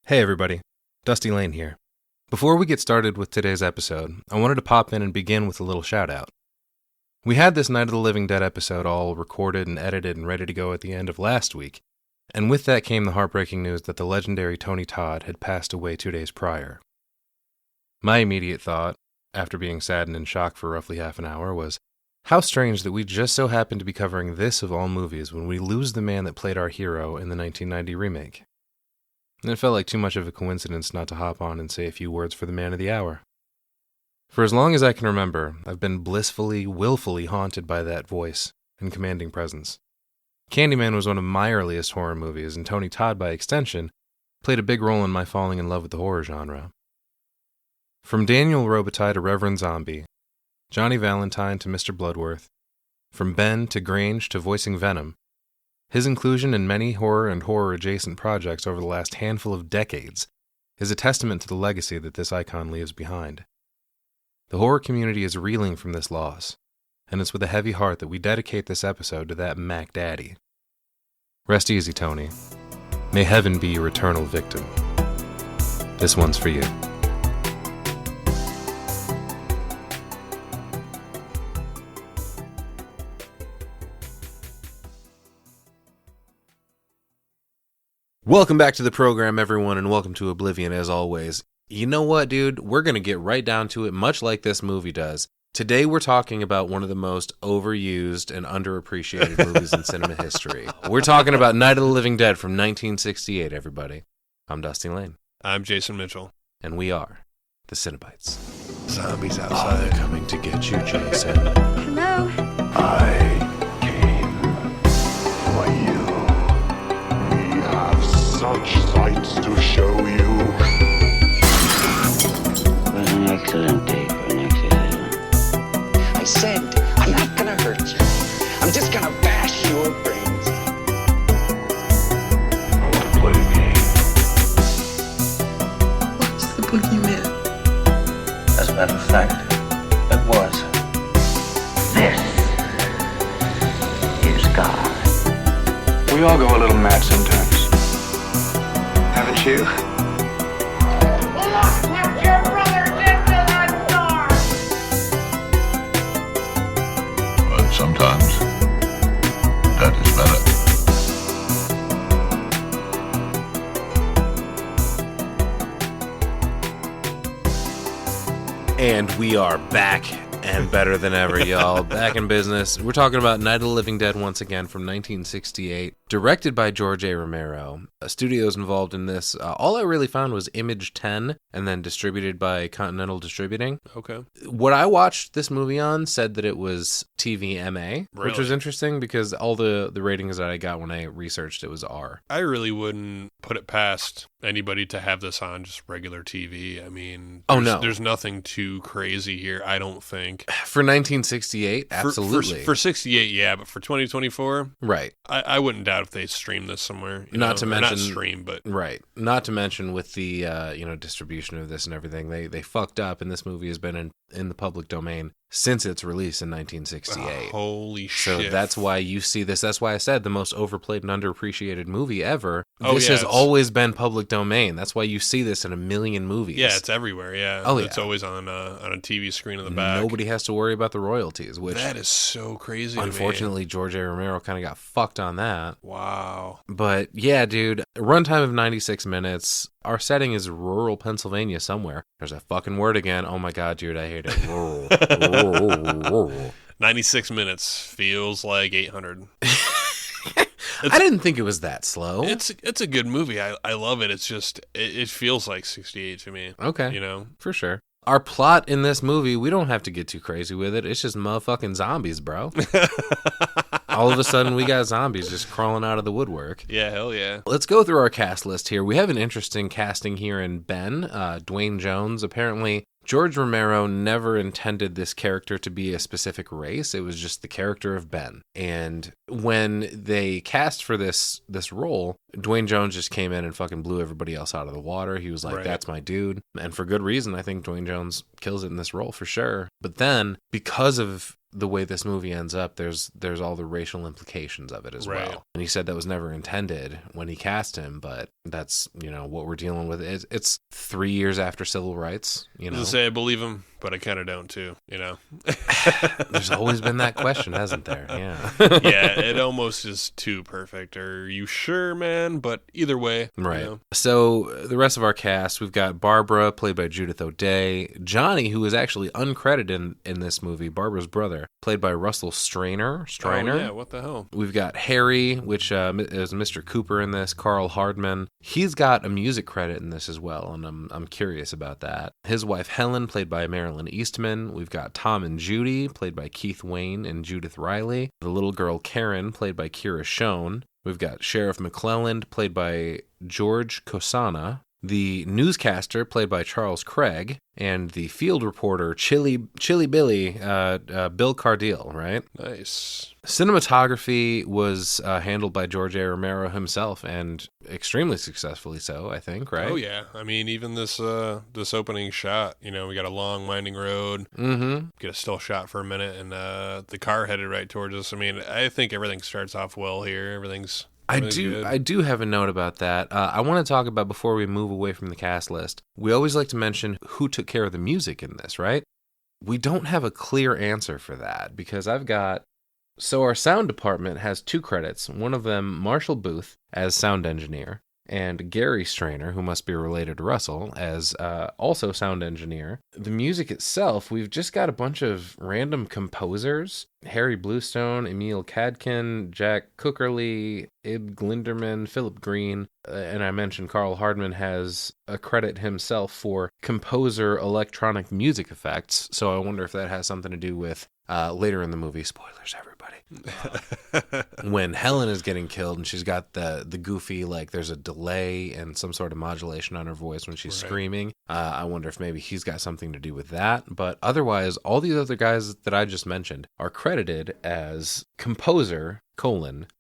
Hey everybody, Dusty Lane here. Before we get started with today's episode, I wanted to pop in and begin with a little shout out. We had this Night of the Living Dead episode all recorded and edited and ready to go at the end of last week, and with that came the heartbreaking news that the legendary Tony Todd had passed away 2 days prior. My immediate thought, after being sad and in shock for roughly half an hour, was, how strange that we just so happen to be covering this of all movies when we lose the man that played our hero in the 1990 remake. And it felt like too much of a coincidence not to hop on and say a few words for the man of the hour. For as long as I can remember, I've been blissfully, willfully haunted by that voice and commanding presence. Candyman was one of my earliest horror movies, and Tony Todd, by extension, played a big role in my falling in love with the horror genre. From Daniel Robitaille to Reverend Zombie, Johnny Valentine to Mr. Bloodworth, from Ben to Grange to voicing Venom, his inclusion in many horror and horror-adjacent projects over the last handful of decades is a testament to the legacy that this icon leaves behind. The horror community is reeling from this loss, and it's with a heavy heart that we dedicate this episode to that Mac Daddy. Rest easy, Tony. May heaven be your eternal victim. This one's for you. Welcome back to the program, everyone, and welcome to Oblivion, as always. You know what, dude? We're going to get right down to it, much like this movie does. Today, we're talking about one of the most overused and underappreciated movies in cinema history. We're talking about Night of the Living Dead from 1968, everybody. I'm Dusty Lane. I'm Jason Mitchell. And we are the Cenobites. Zombies outside. They're coming to get you, Jason. Hello? I came for you. We have such sights to show you. It was an excellent day for an exorcism. I said, I'm not gonna hurt you. I'm just gonna bash your brains in. I want to play a game. What's the boogeyman? As a matter of fact, it was. This is God. We all go a little mad sometimes. Haven't you? But sometimes that is better. And we are back and better than ever, y'all. Back in business. We're talking about Night of the Living Dead once again from 1968. Directed by George A. Romero. Studios involved in this. All I really found was Image 10 and then distributed by Continental Distributing. Okay. What I watched this movie on said that it was TVMA, which Really? was interesting because all the ratings that I got when I researched it was R. I really wouldn't put it past anybody to have this on just regular TV. I mean, there's nothing too crazy here, I don't think. For 1968, absolutely. For 68, yeah, but for 2024, right. I wouldn't doubt if they stream this somewhere. Not to mention, not stream, but right. Not to mention with the distribution of this and everything, they fucked up, and this movie has been in the public domain since its release in 1968. Holy shit! So that's why you see this. That's why I said the most overplayed and underappreciated movie ever. Oh, This yeah, has always been public domain. That's why you see this in a million movies. Yeah, it's everywhere. Yeah. Oh, yeah. It's always on a TV screen in the back. Nobody has to worry about the royalties. Which that is so crazy. Unfortunately, George A. Romero kind of got fucked on that. Wow. But yeah, dude, runtime of 96 minutes. Our setting is rural Pennsylvania somewhere. There's a fucking word again. Oh my god, dude, I hate it. Rural. 96 minutes feels like 800. I didn't think it was that slow. It's a good movie. I love it. It's just it feels like 68 to me. Okay. You know? For sure. Our plot in this movie, we don't have to get too crazy with it. It's just motherfucking zombies, bro. All of a sudden, we got zombies just crawling out of the woodwork. Yeah, hell yeah. Let's go through our cast list here. We have an interesting casting here in Ben, Dwayne Jones. Apparently, George Romero never intended this character to be a specific race. It was just the character of Ben. And when they cast for this role, Dwayne Jones just came in and fucking blew everybody else out of the water. He was like, That's my dude. And for good reason. I think Dwayne Jones kills it in this role for sure. But then, because of the way this movie ends up, there's all the racial implications of it as well. And he said that was never intended when he cast him, but that's, what we're dealing with. It's 3 years after civil rights, I was gonna say I believe him, but I kind of don't too, There's always been that question, hasn't there? Yeah. Yeah, it almost is too perfect. Are you sure, man? But either way. Right. So the rest of our cast, we've got Barbara, played by Judith O'Dea. Johnny, who is actually uncredited in this movie, Barbara's brother, played by Russell Strainer. Oh, yeah, what the hell? We've got Harry, which is Mr. Cooper in this, Carl Hardman. He's got a music credit in this as well, and I'm curious about that. His wife, Helen, played by Marilyn Eastman. We've got Tom and Judy, played by Keith Wayne and Judith Riley. The little girl, Karen, played by Kira Schoen. We've got Sheriff McClelland, played by George Kosana. The newscaster, played by Charles Craig, and the field reporter, Chili Billy, Bill Cardile, right? Nice. Cinematography was handled by George A. Romero himself, and extremely successfully so, I think, right? Oh, yeah. I mean, even this opening shot, we got a long, winding road, get a still shot for a minute, and the car headed right towards us. I mean, I think everything starts off well here. Everything's I do have a note about that. I want to talk about, before we move away from the cast list, we always like to mention who took care of the music in this, right? We don't have a clear answer for that, because so our sound department has 2 credits. One of them, Marshall Booth as sound engineer, and Gary Strainer, who must be related to Russell, as also sound engineer. The music itself, we've just got a bunch of random composers. Harry Bluestone, Emil Cadkin, Jack Cookerly, Ib Glinderman, Philip Green, and I mentioned Carl Hardman has a credit himself for composer electronic music effects, so I wonder if that has something to do with later in the movie, spoilers everybody, when Helen is getting killed and she's got the goofy, like there's a delay and some sort of modulation on her voice when she's screaming. I wonder if maybe he's got something to do with that. But otherwise, all these other guys that I just mentioned are credited as composer,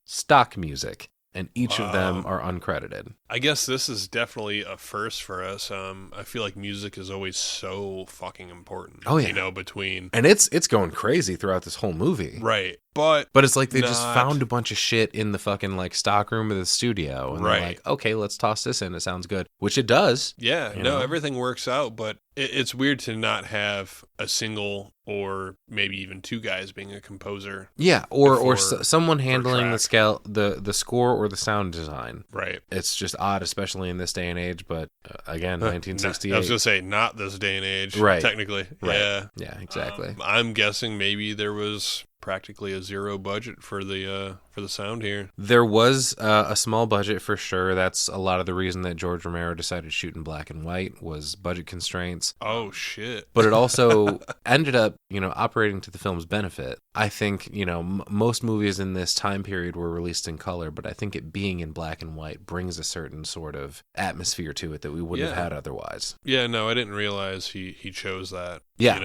stock music. And each of them are uncredited. I guess this is definitely a first for us. I feel like music is always so fucking important. Oh, yeah. And it's going crazy throughout this whole movie. Right. But it's like they just found a bunch of shit in the fucking like stock room of the studio. And they're like, okay, let's toss this in. It sounds good. Which it does. Yeah. Everything works out. But it's weird to not have a single or maybe even 2 guys being a composer. Yeah. Or someone handling the scale, the score or the sound design. Right. It's just odd, especially in this day and age. But again, 1968. I was going to say, not this day and age. Right. Technically. Right. Yeah. Yeah, exactly. I'm guessing maybe there was practically a 0 budget for the sound here. There was a small budget for sure. That's a lot of the reason that George Romero decided to shoot in black and white, was budget constraints. Oh shit. But it also ended up, operating to the film's benefit. I think, most movies in this time period were released in color, but I think it being in black and white brings a certain sort of atmosphere to it that we wouldn't have had otherwise. Yeah, no, I didn't realize he chose that. Yeah.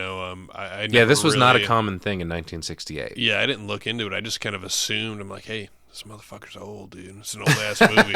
I this was not a common thing in 1968. Yeah, I didn't look into it. I just kind of assumed, I'm like, hey, this motherfucker's old, dude. It's an old-ass movie,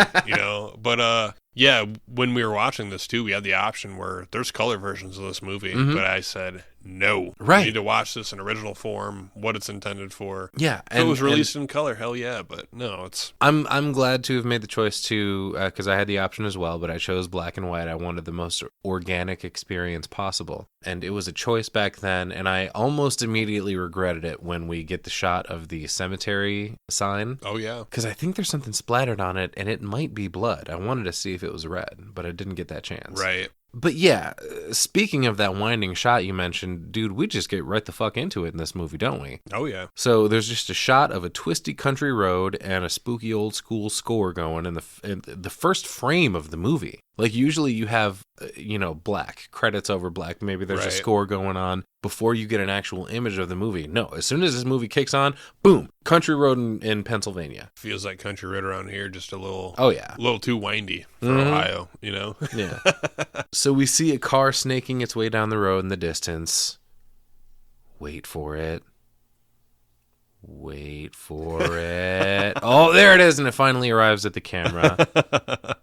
But, yeah, when we were watching this, too, we had the option where there's color versions of this movie, but I said, no. Right. You need to watch this in original form, what it's intended for. Yeah. If it was released in color, hell yeah, but no, it's... I'm glad to have made the choice to, because I had the option as well, but I chose black and white. I wanted the most organic experience possible. And it was a choice back then, and I almost immediately regretted it when we get the shot of the cemetery sign. Oh, yeah. Because I think there's something splattered on it, and it might be blood. I wanted to see if it was red, but I didn't get that chance. Right. But yeah, speaking of that winding shot you mentioned, dude, we just get right the fuck into it in this movie, don't we? Oh, yeah. So there's just a shot of a twisty country road and a spooky old school score going in the first frame of the movie. Like, usually you have, black, credits over black. Maybe there's a score going on before you get an actual image of the movie. No, as soon as this movie kicks on, boom, country road in Pennsylvania. Feels like country road around here, just a little... Oh, yeah. A little too windy for Ohio, Yeah. So we see a car snaking its way down the road in the distance. Wait for it. Wait for it. Oh, there it is, and it finally arrives at the camera.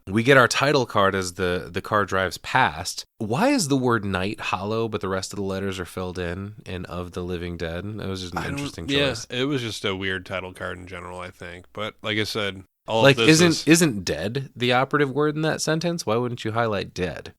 We get our title card as the car drives past. Why is the word night hollow, but the rest of the letters are filled in Of the Living Dead? That was just an interesting choice. Yeah, it was just a weird title card in general, I think. But like I said, isn't dead the operative word in that sentence? Why wouldn't you highlight dead?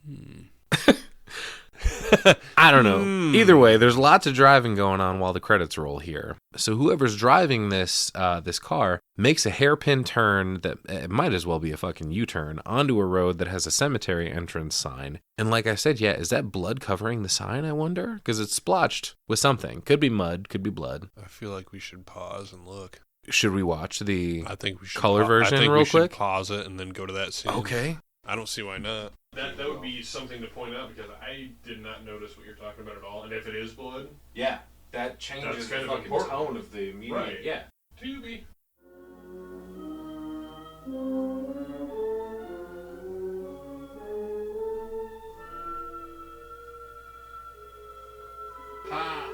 I don't know. Either way, there's lots of driving going on while the credits roll here. So whoever's driving this car makes a hairpin turn that it might as well be a fucking U-turn onto a road that has a cemetery entrance sign. And like I said, is that blood covering the sign, I wonder? Because it's splotched with something. Could be mud, could be blood. I feel like we should pause and look. Should we watch the I think we should color version real quick? Pause it and then go to that scene. Okay. I don't see why not. That would be something to point out because I did not notice what you're talking about at all. And if it is blood, yeah, that changes the fucking tone of the media. Right. Yeah. Tubi. Ha!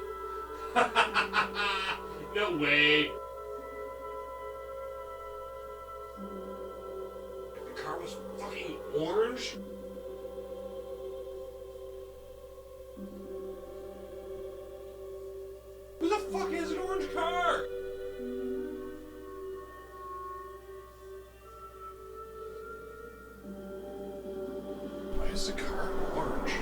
No way. The car was fucking orange. Who the fuck has an orange car? Why is the car orange?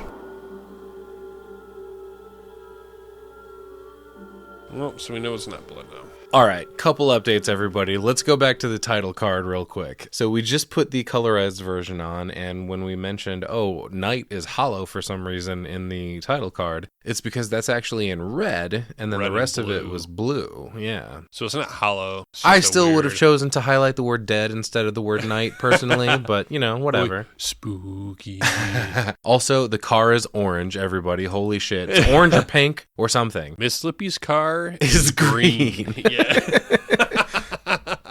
Well, so we know it's not blood now. All right, couple updates, everybody. Let's go back to the title card real quick. So we just put the colorized version on, and when we mentioned, night is hollow for some reason in the title card, it's because that's actually in red, and then Red the rest and of it blue. was blue. Yeah. So it's not hollow. It's I just a still would have weird- chosen to highlight the word dead instead of the word night, personally, but, whatever. Spooky. Also, the car is orange, everybody. Holy shit. It's orange or pink or something. Miss Slippy's car Is green. Yeah.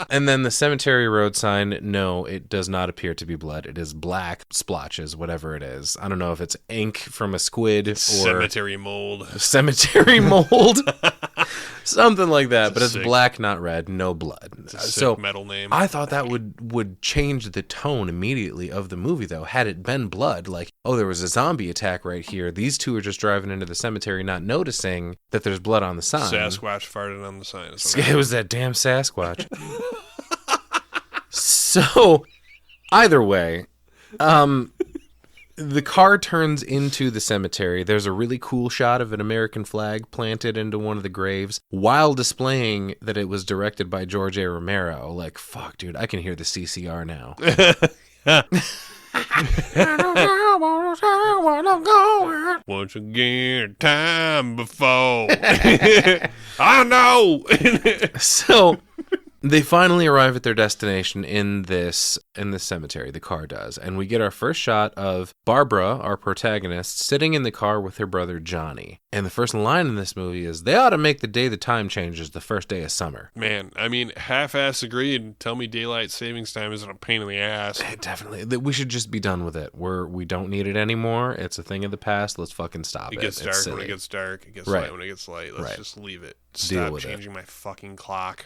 And then the cemetery road sign, no, it does not appear to be blood. It is black splotches, whatever it is. I don't know if it's ink from a squid or Cemetery mold. cemetery mold. Something like that, but it's sick- black, not red, no blood. It's a sick metal name. I thought that would change the tone immediately of the movie, though. Had it been blood, like, there was a zombie attack right here. These two are just driving into the cemetery, not noticing that there's blood on the sign. Sasquatch farted on the sign. It was that damn Sasquatch. So, either way, the car turns into the cemetery. There's a really cool shot of an American flag planted into one of the graves while displaying that it was directed by George A. Romero. Like, fuck, dude, I can hear the CCR now. Once again, time before. I know. So they finally arrive at their destination in this cemetery. The car does, and we get our first shot of Barbara, our protagonist, sitting in the car with her brother Johnny. And the first line in this movie is, "They ought to make the day the time changes the first day of summer." Man, I mean, half-ass agreed. Tell me daylight savings time isn't a pain in the ass. Definitely, we should just be done with it. We don't need it anymore. It's a thing of the past. Let's fucking stop it. It gets It's dark silly. when it gets dark. It gets Right. light when it gets light. Let's Right. just leave it. Deal Stop with it. changing my fucking clock.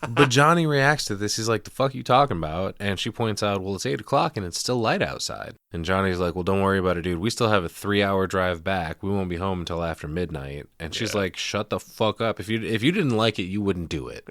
But Johnny reacts to this. He's like, "The fuck you talking about?" And she points out, "Well, it's 8 o'clock and it's still light outside." And Johnny's like, "Well, don't worry about it, dude. We still have a 3-hour drive back. We won't be home until after midnight." And she's like, "Shut the fuck up. If you didn't like it, you wouldn't do it."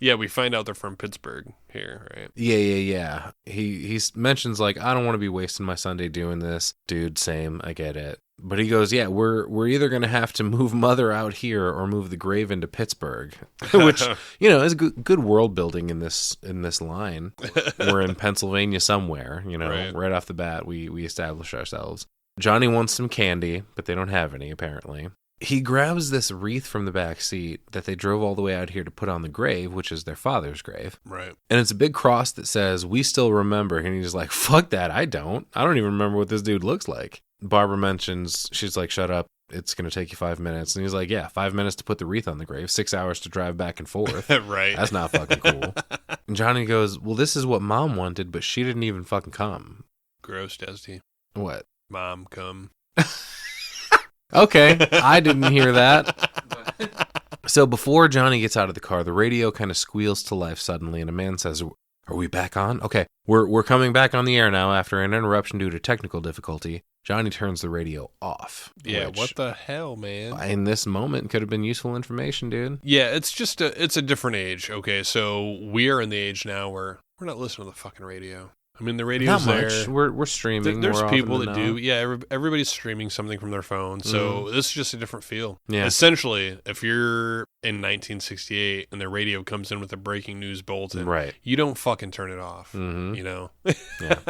Yeah, we find out they're from Pittsburgh here, right? Yeah. He mentions, like, "I don't want to be wasting my Sunday doing this." Dude, same. I get it. But he goes, "Yeah, we're either going to have to move Mother out here or move the grave into Pittsburgh," which, is good world building in this line. We're in Pennsylvania somewhere, right off the bat, we establish ourselves. Johnny wants some candy, but they don't have any, apparently. He grabs this wreath from the back seat that they drove all the way out here to put on the grave, which is their father's grave. Right. And it's a big cross that says, "We still remember." And he's like, "Fuck that, I don't even remember what this dude looks like." Barbara mentions, she's like, "Shut up, it's going to take you 5 minutes." And he's like, "Yeah, 5 minutes to put the wreath on the grave, 6 hours to drive back and forth." Right. That's not fucking cool. And Johnny goes, "Well, this is what Mom wanted, but she didn't even fucking come." Gross, Dusty. What? Mom, come. Okay, I didn't hear that. So before Johnny gets out of the car, the radio kind of squeals to life suddenly, and a man says, "Are we back on? Okay, we're coming back on the air now after an interruption due to technical difficulty." Johnny turns the radio off. Yeah, which, what the hell, man? in this moment, could have been useful information, dude. Yeah, it's a different age. Okay, so we are in the age now where we're not listening to the fucking radio. I mean, the radio's Not there. much. We're streaming. There's more people often that than do. Yeah, everybody's streaming something from their phone. So this is just a different feel. Yeah. Essentially, if you're in 1968 and the radio comes in with a breaking news bulletin, Right. you don't fucking turn it off. Mhm. You know? Yeah.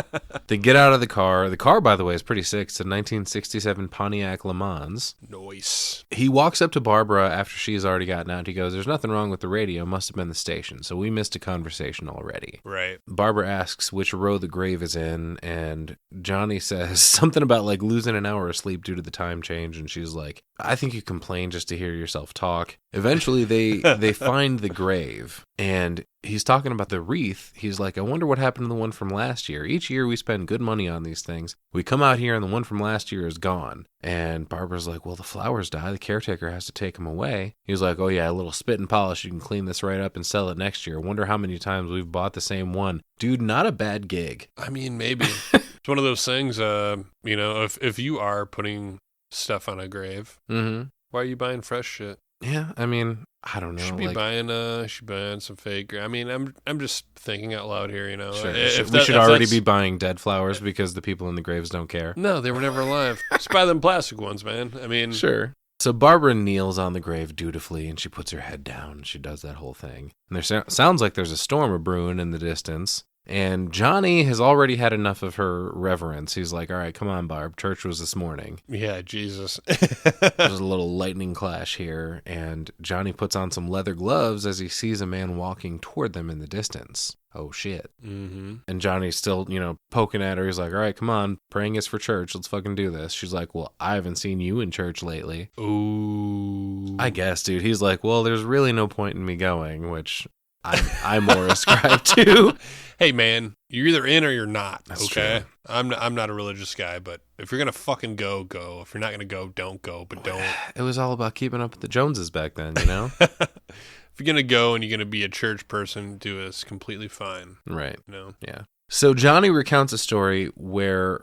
They get out of the car. The car, by the way, is pretty sick. It's a 1967 Pontiac Le Mans. Noise. He walks up to Barbara after she's already gotten out. He goes, "There's nothing wrong with the radio. Must have been the station. So we missed a conversation already." Right. Barbara asks which row the grave is in, and Johnny says something about like losing an hour of sleep due to the time change, and she's like, "I think you complain just to hear yourself talk." Eventually they find the grave, and he's talking about the wreath. He's like, "I wonder what happened to the one from last year. Each year we spend good money on these things. We come out here and the one from last year is gone." And Barbara's like, "Well, the flowers die. The caretaker has to take them away." He's like, "Oh yeah, a little spit and polish. You can clean this right up and sell it next year. Wonder how many times we've bought the same one." Dude, not a bad gig. I mean, maybe. It's one of those things, you know, if you are putting stuff on a grave, Mm-hmm. why are you buying fresh shit? Yeah, I mean, I don't know. Should be buying some fake. I mean, I'm just thinking out loud here, you know. Sure. If We should if already that's- be buying dead flowers because the people in the graves don't care. No, they were never alive. Just buy them plastic ones, man. I mean, Sure. So Barbara kneels on the grave dutifully, and she puts her head down. She does that whole thing. And there sounds like there's a storm brewing in the distance. And Johnny has already had enough of her reverence. He's like, "All right, come on, Barb. Church was this morning." yeah, Jesus. There's a little lightning clash here, and Johnny puts on some leather gloves as he sees a man walking toward them in the distance. Oh, shit. Mm-hmm. And Johnny's still, poking at her. He's like, "All right, come on. Praying is for church. Let's fucking do this." She's like, "Well, I haven't seen you in church lately." Ooh. I guess, dude. He's like, "Well, there's really no point in me going," which I more ascribe to. Hey, man, you're either in or you're not. That's okay. true. I'm not a religious guy, but if you're gonna fucking go, go. If you're not gonna go, don't go. But don't. It was all about keeping up with the Joneses back then, you know? If you're gonna go and you're gonna be a church person, do it. It's completely fine. Right. You know. Yeah. So Johnny recounts a story where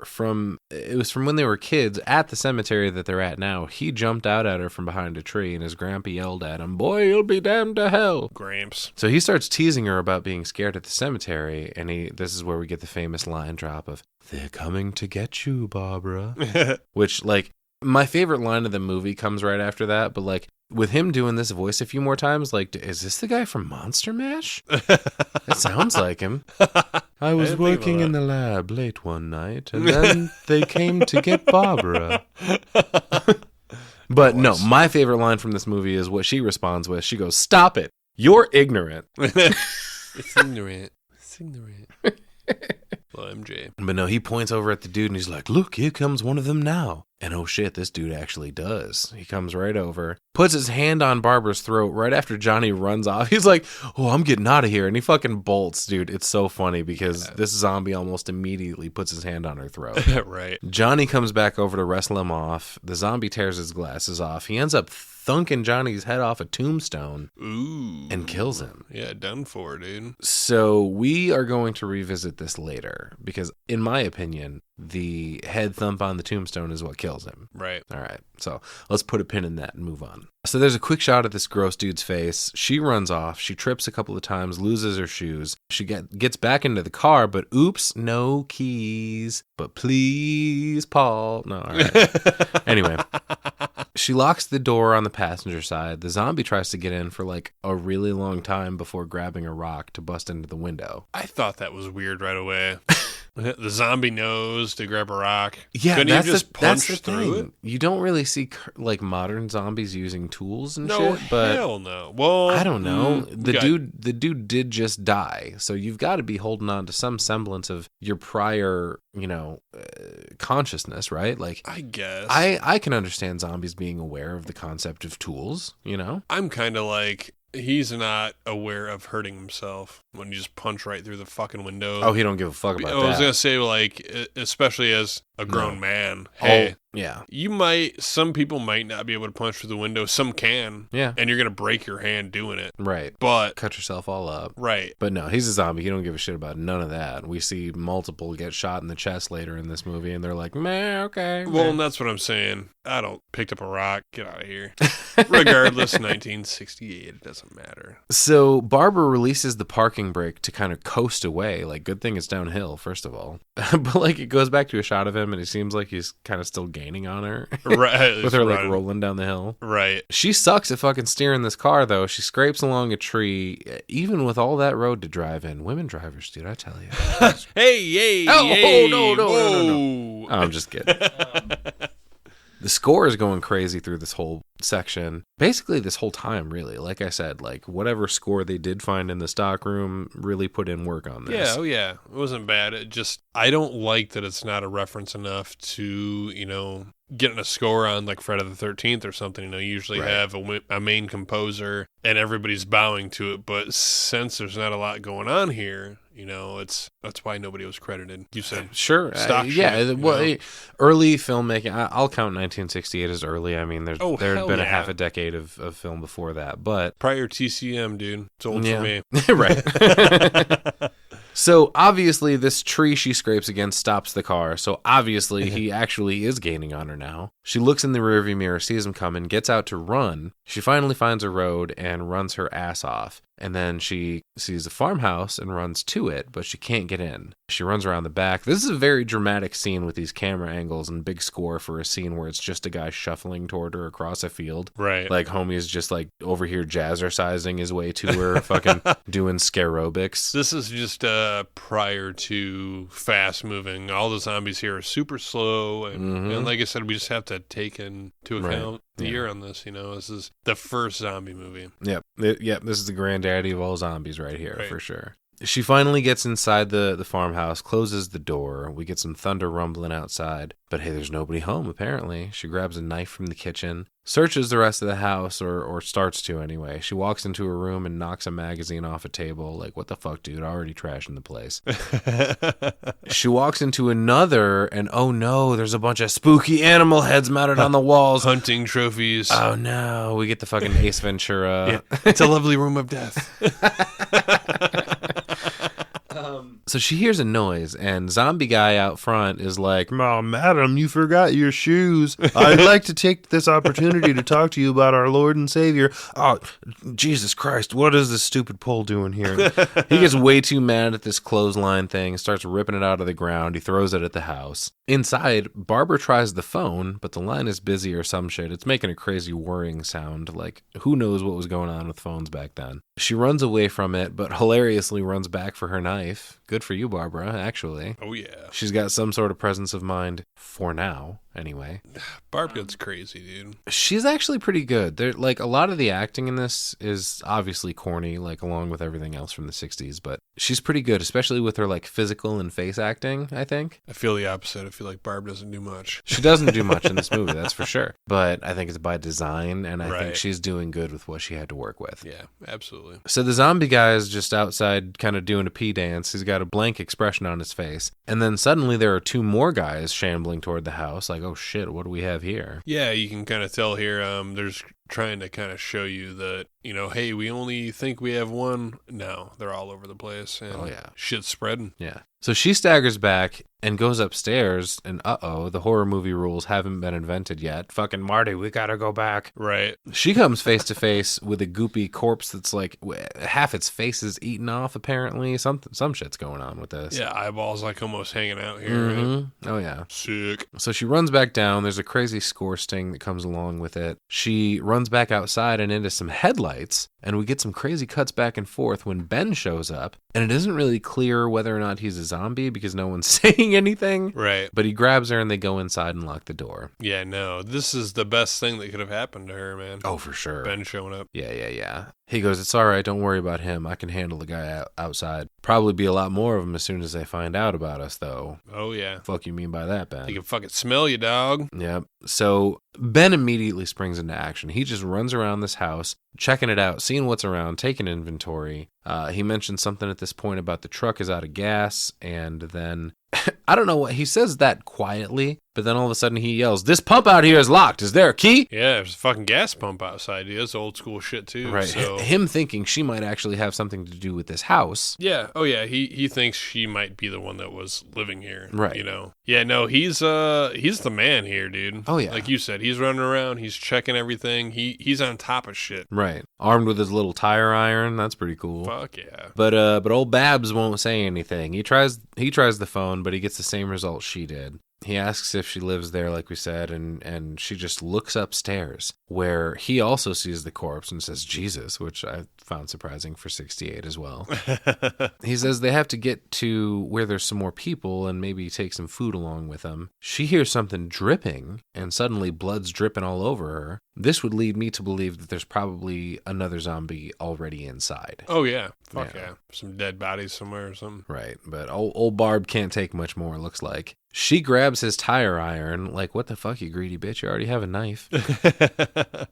it was from when they were kids at the cemetery that they're at now. He jumped out at her from behind a tree, and his grandpa yelled at him, "Boy, you'll be damned to hell." Gramps. So he starts teasing her about being scared at the cemetery, and this is where we get the famous line drop of, "They're coming to get you, Barbara." Which, like, my favorite line of the movie comes right after that, but, like, with him doing this voice a few more times, like, is this the guy from Monster Mash? It sounds like him. "I was working in the lab late one night, and then they came to get Barbara." But no, my favorite line from this movie is what she responds with. She goes, "Stop it. You're ignorant." It's ignorant. It's ignorant. Well, MJ. But no, he points over at the dude and he's like, "Look, here comes one of them now." And oh shit, this dude actually does. He comes right over, puts his hand on Barbara's throat right after Johnny runs off. He's like, "Oh, I'm getting out of here." And he fucking bolts, dude. It's so funny because this zombie almost immediately puts his hand on her throat. Right. Johnny comes back over to wrestle him off. The zombie tears his glasses off. He ends up thunking Johnny's head off a tombstone. Ooh. And kills him. Yeah, done for, dude. So we are going to revisit this later because, in my opinion, the head thump on the tombstone is what kills him. Right. All right. So let's put a pin in that and move on. So there's a quick shot of this gross dude's face. She runs off. She trips a couple of times, loses her shoes. She gets back into the car, but oops, no keys. But please, Paul. No, all right. Anyway. She locks the door on the passenger side. The zombie tries to get in for like a really long time before grabbing a rock to bust into the window. I thought that was weird right away. The zombie knows to grab a rock. Yeah, couldn't that's you just punch the through thing. it? You don't really see like modern zombies using tools and No, shit, but hell no. Well, I don't know. The got- dude did just die, so you've got to be holding on to some semblance of your prior, consciousness, right? Like, I guess. I can understand zombies being aware of the concept of tools, I'm kind of like, he's not aware of hurting himself when you just punch right through the fucking window. Oh, he don't give a fuck about I was that. going to say, like, especially as a grown No. man. Oh, Hey, Yeah. Some people might not be able to punch through the window. Some can. Yeah. And you're going to break your hand doing it. Right. But. Cut yourself all up. Right. But no, he's a zombie. He don't give a shit about none of that. We see multiple get shot in the chest later in this movie, and they're like, meh, okay. Well, and that's what I'm saying. I don't picked up a rock. Get out of here. Regardless, 1968. It doesn't matter. So Barbara releases the parking brake to kind of coast away. Like, good thing it's downhill, first of all. But, like, it goes back to a shot of him, and it seems like he's kind of still gaining on her. Right. With her, like, rolling down the hill. Right. She sucks at fucking steering this car, though. She scrapes along a tree, even with all that road to drive in. Women drivers, dude, I tell you. Hey. Oh, no. Oh, I'm just kidding. The score is going crazy through this whole section. Basically, this whole time, really. Like I said, like, whatever score they did find in the stock room really put in work on this. Yeah, yeah. It wasn't bad. It just, I don't like that it's not a reference enough to, getting a score on like Friday the 13th or something. Usually have a main composer and everybody's bowing to it. But since there's not a lot going on here, that's why nobody was credited. You said sure, stock shit, early filmmaking. I'll count 1968 as early. I mean, there'd been a half a decade of film before that, but prior TCM, dude, it's old for me. Right. So obviously this tree she scrapes against stops the car. So obviously he actually is gaining on her now. She looks in the rearview mirror, sees him coming, gets out to run. She finally finds a road and runs her ass off. And then she sees a farmhouse and runs to it, but she can't get in. She runs around the back. This is a very dramatic scene with these camera angles and big score for a scene where it's just a guy shuffling toward her across a field. Right. Like homie's just like over here jazzercising his way to her, fucking doing scarobics. This is just prior to fast moving. All the zombies here are super slow. And like I said, we just have to take into account the year on this. This is the first zombie movie. Yep. This is the granddaddy of all zombies right here, for sure. She finally gets inside the farmhouse, closes the door. We get some thunder rumbling outside. But hey, there's nobody home, apparently. She grabs a knife from the kitchen, searches the rest of the house, or starts to anyway. She walks into her room and knocks a magazine off a table. Like, what the fuck, dude? Already trashing the place. She walks into another, and oh no, there's a bunch of spooky animal heads mounted on the walls. Hunting trophies. Oh no, we get the fucking Ace Ventura. Yeah. It's a lovely room of death. So she hears a noise, and zombie guy out front is like, "Oh, madam, you forgot your shoes. I'd like to take this opportunity to talk to you about our Lord and Savior." Oh, Jesus Christ, what is this stupid pole doing here? He gets way too mad at this clothesline thing, starts ripping it out of the ground. He throws it at the house. Inside, Barbara tries the phone, but the line is busy or some shit. It's making a crazy whirring sound. Like, who knows what was going on with phones back then. She runs away from it, but hilariously runs back for her knife. Good for you, Barbara, actually. Oh, yeah. She's got some sort of presence of mind, for now, anyway. Barb gets crazy, dude. She's actually pretty good. Like, a lot of the acting in this is obviously corny, like, along with everything else from the 60s, but she's pretty good, especially with her, like, physical and face acting, I think. I feel the opposite. I feel like Barb doesn't do much. She doesn't do much in this movie, that's for sure. But I think it's by design, and I think she's doing good with what she had to work with. Yeah, absolutely. So the zombie guy is just outside kind of doing a pee dance. He's got a blank expression on his face. And then suddenly there are two more guys shambling toward the house. Like, oh shit, what do we have here? Yeah, you can kind of tell here, there's trying to kind of show you that, hey, we only think we have one. No, they're all over the place. And shit's spreading. Yeah. So she staggers back and goes upstairs, and the horror movie rules haven't been invented yet. Fucking Marty, we gotta go back. Right. She comes face to face with a goopy corpse that's like half its face is eaten off, apparently. Some shit's going on with this. Yeah, eyeballs like almost hanging out here. Mm-hmm. Right? Oh, yeah. Sick. So she runs back down. There's a crazy score sting that comes along with it. She runs back outside and into some headlights, and we get some crazy cuts back and forth when Ben shows up. And it isn't really clear whether or not he's a zombie because no one's saying anything. Right. But he grabs her and they go inside and lock the door. Yeah, no. This is the best thing that could have happened to her, man. Oh, for sure. Ben showing up. Yeah. He goes, "It's all right. Don't worry about him. I can handle the guy outside. Probably be a lot more of them as soon as they find out about us, though." Oh, yeah. Fuck you mean by that, Ben? They can fucking smell you, dog. Yep. So Ben immediately springs into action. He just runs around this house, checking it out, seeing what's around, taking inventory. He mentions something at this point about the truck is out of gas, and then I don't know what he says that quietly, but then all of a sudden he yells, "This pump out here is locked. Is there a key?" Yeah, there's a fucking gas pump outside. Dude. That's old school shit too. Right. So. Him thinking she might actually have something to do with this house. Yeah. Oh yeah. He thinks she might be the one that was living here. Right. You know. Yeah. No. He's the man here, dude. Oh yeah. Like you said, he's running around. He's checking everything. He's on top of shit. Right. Armed with his little tire iron. That's pretty cool. Fuck yeah. But old Babs won't say anything. He tries the phone, but he gets the same result she did. He asks if she lives there, like we said, and she just looks upstairs, where he also sees the corpse and says, "Jesus," which I found surprising for 68 as well. He says they have to get to where there's some more people and maybe take some food along with them. She hears something dripping, and suddenly blood's dripping all over her. This would lead me to believe that there's probably another zombie already inside. Oh yeah. Fuck yeah. Some dead bodies somewhere or something. Right, but old Barb can't take much more, it looks like. She grabs his tire iron, like, what the fuck, you greedy bitch, you already have a knife.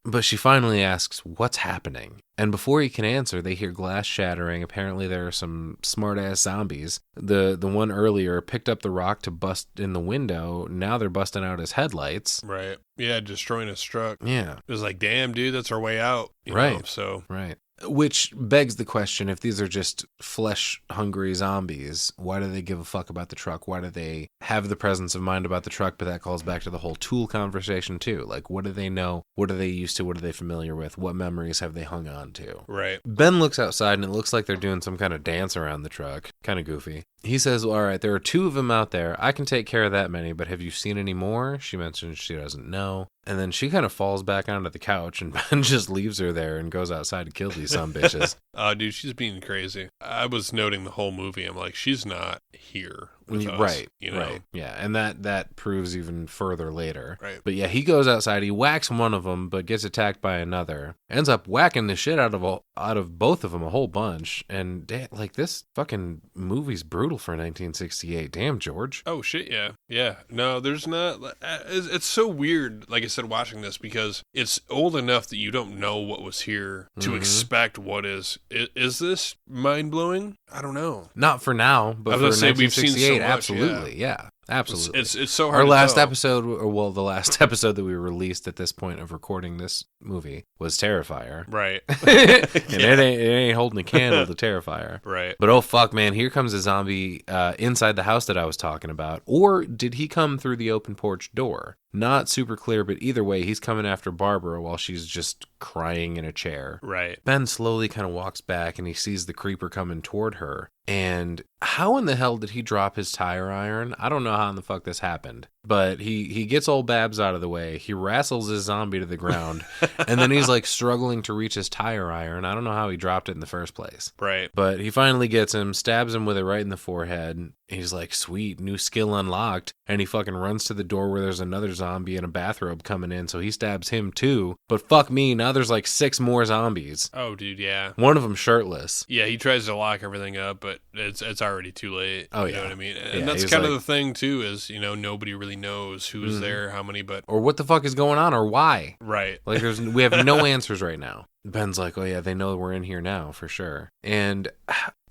But she finally asks, what's happening? And before he can answer, they hear glass shattering. Apparently there are some smart-ass zombies. The one earlier picked up the rock to bust in the window. Now they're busting out his headlights. Right. Yeah, destroying his truck. Yeah. It was like, damn, dude, that's our way out. You Right. know, so. Right. Which begs the question, if these are just flesh-hungry zombies, why do they give a fuck about the truck? Why do they have the presence of mind about the truck? But that calls back to the whole tool conversation, too. Like, what do they know? What are they used to? What are they familiar with? What memories have they hung on to? Right. Ben looks outside, and it looks like they're doing some kind of dance around the truck. Kind of goofy. He says, well, all right, there are 2 of them out there. I can take care of that many, but have you seen any more? She mentions she doesn't know. And then she kind of falls back onto the couch, and Ben just leaves her there and goes outside to kill these some bitches. Dude, she's being crazy. I was noting the whole movie. I'm like, she's not here with us. Right, you know? right. Yeah, and that proves even further later. Right. But yeah, he goes outside, he whacks one of them, but gets attacked by another. Ends up whacking the shit out of both of them a whole bunch. And like, this fucking movie's brutal for 1968. Damn, George. Oh, shit, yeah. Yeah. No, there's not. It's so weird, like I said, watching this, because it's old enough that you don't know what was here to expect what is. Is this mind-blowing? I don't know. Not for now, but I was for gonna say, we've seen 1968, so much, absolutely, yeah. Absolutely. It's so hard Our to last tell. episode, or well, the last episode that we released at this point of recording this movie was Terrifier. Right. And it ain't holding a candle to Terrifier. Right. But oh fuck, man, here comes a zombie inside the house that I was talking about. Or did he come through the open porch door? Not super clear, but either way, he's coming after Barbara while she's just crying in a chair. Right. Ben slowly kind of walks back and he sees the creeper coming toward her. And how in the hell did he drop his tire iron? I don't know how in the fuck this happened. But he gets old Babs out of the way. He wrestles his zombie to the ground. And then he's like struggling to reach his tire iron. I don't know how he dropped it in the first place. Right. But he finally gets him, stabs him with it right in the forehead. He's like, sweet, new skill unlocked. And he fucking runs to the door where there's another zombie in a bathrobe coming in. So he stabs him too. But fuck me, now there's like 6 more zombies. Oh, dude, yeah. One of them shirtless. Yeah, he tries to lock everything up, but it's already too late. Oh, You yeah. know what I mean? And Yeah, that's he's kind of like- the thing, too, is, you know, nobody really knows who's there, how many, but... Or what the fuck is going on or why? Right. Like we have no answers right now. Ben's like, oh yeah, they know we're in here now for sure. And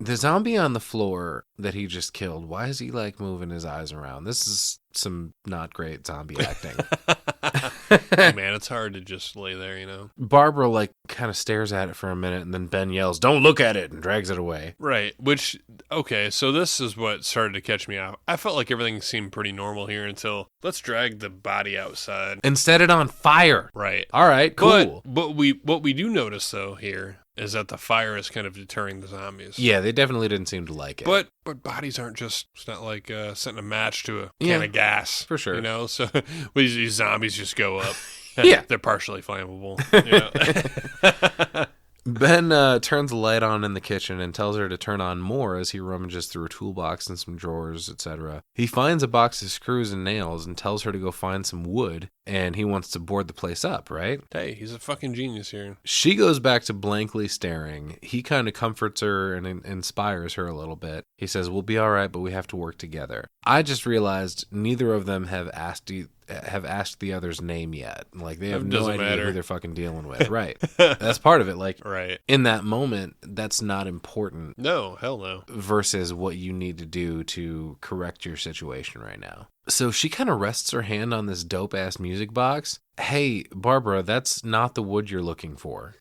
the zombie on the floor that he just killed, why is he like moving his eyes around? This is some not great zombie acting. Man, it's hard to just lay there, you know? Barbara like kind of stares at it for a minute and then Ben yells, don't look at it, and drags it away. Right. Which, okay, so this is what started to catch me off. I felt like everything seemed pretty normal here until let's drag the body outside. And set it on fire. Right. All right, cool. But what we do notice, though, here is that the fire is kind of deterring the zombies. Yeah, they definitely didn't seem to like it. But bodies aren't just, it's not like setting a match to a can Yeah, of gas. for sure. You know, so these zombies just go up. Yeah. They're partially flammable. You know? Ben turns the light on in the kitchen and tells her to turn on more as he rummages through a toolbox and some drawers, etc. He finds a box of screws and nails and tells her to go find some wood, and he wants to board the place up, right? Hey, he's a fucking genius here. She goes back to blankly staring. He kind of comforts her and inspires her a little bit. He says, we'll be all right, but we have to work together. I just realized neither of them have asked the other's name yet. Like, they have no idea who they're fucking dealing with. Right. That's part of it. Like, right. In that moment, that's not important. No, hell no. Versus what you need to do to correct your situation right now. So she kind of rests her hand on this dope-ass music box. Hey, Barbara, that's not the wood you're looking for.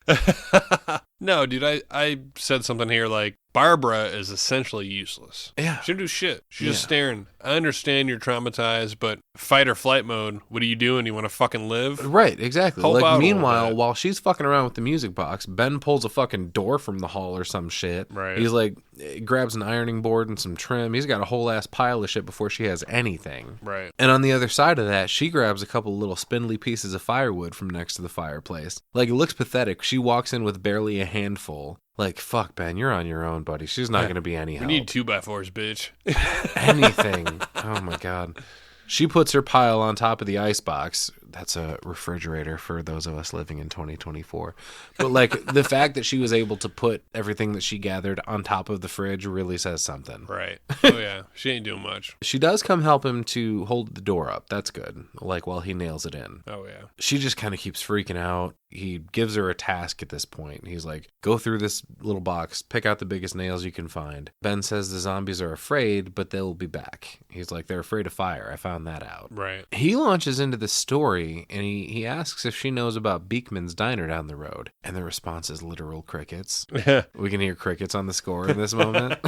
No, dude, I said something here like, Barbara is essentially useless. Yeah. She didn't do shit. She's just staring. I understand you're traumatized, but fight or flight mode, what are you doing? You want to fucking live? Right, exactly. Help out like, a meanwhile, little bit. while she's fucking around with the music box, Ben pulls a fucking door from the hall or some shit. Right. He's like, grabs an ironing board and some trim. He's got a whole ass pile of shit before she has anything. Right. And on the other side of that, she grabs a couple little spindly pieces of firewood from next to the fireplace. Like, it looks pathetic. She walks in with barely a handful. Like, fuck, Ben, you're on your own, buddy. She's not going to be any help. We need 2x4s, bitch. Anything. Oh, my God. She puts her pile on top of the icebox. That's a refrigerator for those of us living in 2024. But, like, the fact that she was able to put everything that she gathered on top of the fridge really says something. Right. Oh, yeah. She ain't doing much. She does come help him to hold the door up. That's good. Like, while he nails it in. Oh, yeah. She just kind of keeps freaking out. He gives her a task at this point. He's like, go through this little box, pick out the biggest nails you can find. Ben says the zombies are afraid, but they'll be back. He's like, they're afraid of fire. I found that out. Right. He launches into the story, and he asks if she knows about Beekman's Diner down the road. And the response is literal crickets. We can hear crickets on the score in this moment.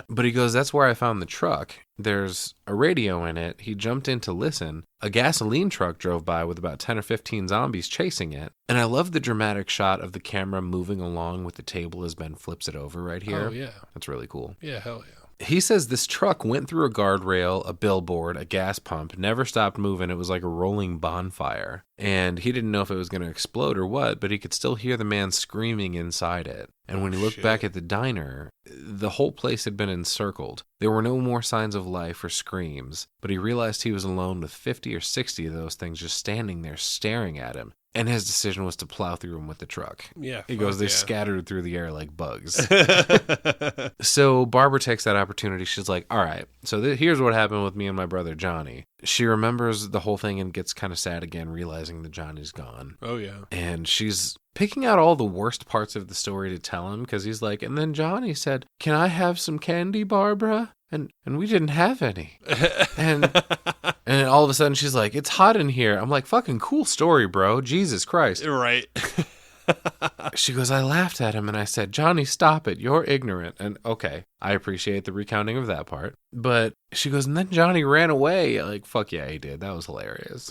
But he goes, that's where I found the truck. There's a radio in it. He jumped in to listen. A gasoline truck drove by with about 10 or 15 zombies chasing it. And I love the dramatic shot of the camera moving along with the table as Ben flips it over right here. Oh, yeah. That's really cool. Yeah, hell yeah. He says this truck went through a guardrail, a billboard, a gas pump, never stopped moving. It was like a rolling bonfire. And he didn't know if it was going to explode or what, but he could still hear the man screaming inside it. And when he looked back at the diner, the whole place had been encircled. There were no more signs of life or screams, but he realized he was alone with 50 or 60 of those things just standing there staring at him. And his decision was to plow through them with the truck. Yeah. He goes, they scattered through the air like bugs. So Barbara takes that opportunity. She's like, all right, so here's what happened with me and my brother Johnny. She remembers the whole thing and gets kind of sad again, realizing that Johnny's gone. Oh, yeah. And she's picking out all the worst parts of the story to tell him, because he's like, and then Johnny said, can I have some candy, Barbara? And we didn't have any. And all of a sudden she's like, it's hot in here. I'm like, fucking cool story, bro. Jesus Christ. Right. She goes, I laughed at him and I said, Johnny, stop it. You're ignorant. And okay, I appreciate the recounting of that part. But she goes, and then Johnny ran away. Like, fuck yeah, he did. That was hilarious.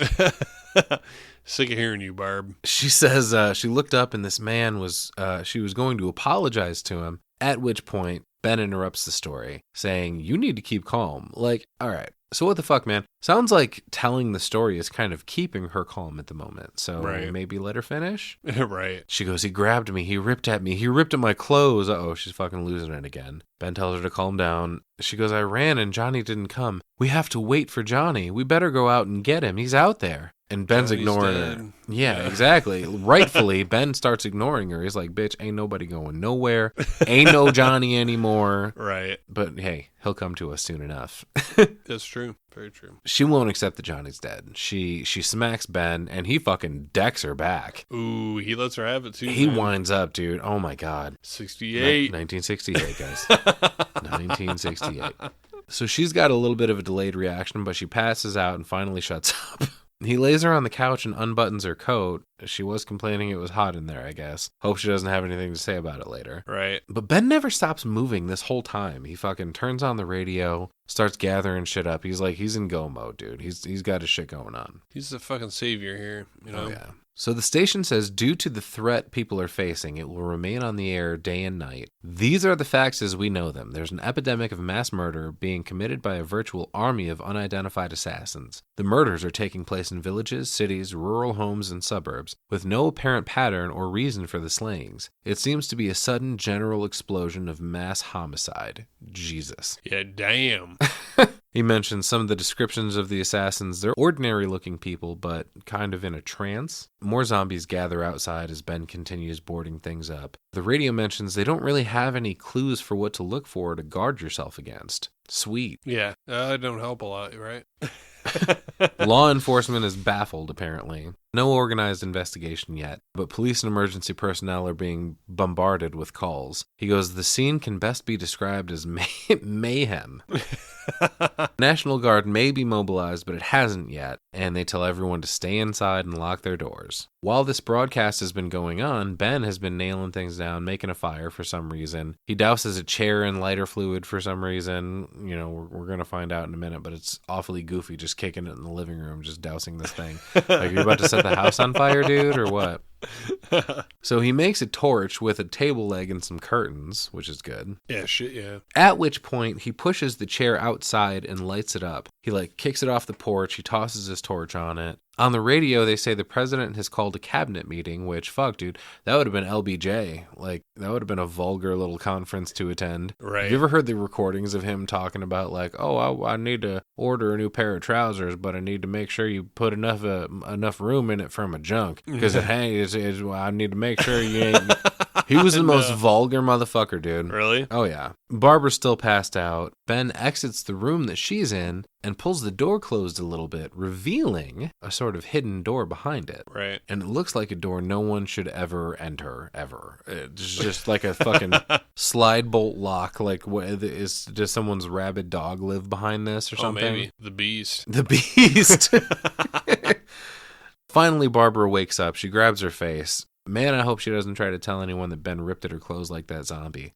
Sick of hearing you, Barb. She says she looked up and this man was, she was going to apologize to him, at which point Ben interrupts the story, saying, you need to keep calm. Like, all right, so what the fuck, man? Sounds like telling the story is kind of keeping her calm at the moment. So maybe let her finish? Right. She goes, he grabbed me, he ripped at me, he ripped at my clothes. Uh-oh, she's fucking losing it again. Ben tells her to calm down. She goes, I ran and Johnny didn't come. We have to wait for Johnny. We better go out and get him. He's out there. And Ben's Johnny's ignoring dead. her. Yeah, exactly. Rightfully, Ben starts ignoring her. He's like, bitch, ain't nobody going nowhere. Ain't no Johnny anymore. Right. But hey, he'll come to us soon enough. That's true. Very true. She won't accept that Johnny's dead. She smacks Ben, and he fucking decks her back. Ooh, he lets her have it too. He man. winds up, dude. Oh my God. 68. 1968, guys. 1968. So she's got a little bit of a delayed reaction, but she passes out and finally shuts up. He lays her on the couch and unbuttons her coat. She was complaining it was hot in there, I guess. Hope she doesn't have anything to say about it later. Right. But Ben never stops moving this whole time. He fucking turns on the radio, starts gathering shit up. He's like, he's in go mode, dude. He's got his shit going on. He's the fucking savior here, you know? Oh, yeah. So the station says, due to the threat people are facing, it will remain on the air day and night. These are the facts as we know them. There's an epidemic of mass murder being committed by a virtual army of unidentified assassins. The murders are taking place in villages, cities, rural homes, and suburbs, with no apparent pattern or reason for the slayings. It seems to be a sudden general explosion of mass homicide. Jesus. Yeah, damn. He mentions some of the descriptions of the assassins. They're ordinary-looking people, but kind of in a trance. More zombies gather outside as Ben continues boarding things up. The radio mentions they don't really have any clues for what to look for to guard yourself against. Sweet. Yeah, that don't help a lot, right? Law enforcement is baffled, apparently. No organized investigation yet, but police and emergency personnel are being bombarded with calls. He goes, the scene can best be described as mayhem. National Guard may be mobilized, but it hasn't yet, and they tell everyone to stay inside and lock their doors. While this broadcast has been going on, Ben has been nailing things down, making a fire for some reason. He douses a chair in lighter fluid for some reason. You know, we're going to find out in a minute, but it's awfully goofy just kicking it in the living room, just dousing this thing. Like, you're about to set the house on fire, dude, or what? So he makes a torch with a table leg and some curtains, which is good. Yeah, shit, yeah. At which point, he pushes the chair outside and lights it up. He, kicks it off the porch. He tosses his torch on it. On the radio, they say the president has called a cabinet meeting, which, fuck, dude, that would have been LBJ. That would have been a vulgar little conference to attend. Right. Have you ever heard the recordings of him talking about, I need to order a new pair of trousers, but I need to make sure you put enough room in it for my junk, because I need to make sure you ain't... He was the most vulgar motherfucker, dude. Really? Oh, yeah. Barbara's still passed out. Ben exits the room that she's in and pulls the door closed a little bit, revealing a sort of hidden door behind it. Right. And it looks like a door no one should ever enter, ever. It's just like a fucking slide bolt lock. Does someone's rabid dog live behind this or something? Maybe. The Beast. The Beast. Finally, Barbara wakes up. She grabs her face. Man, I hope she doesn't try to tell anyone that Ben ripped at her clothes like that zombie.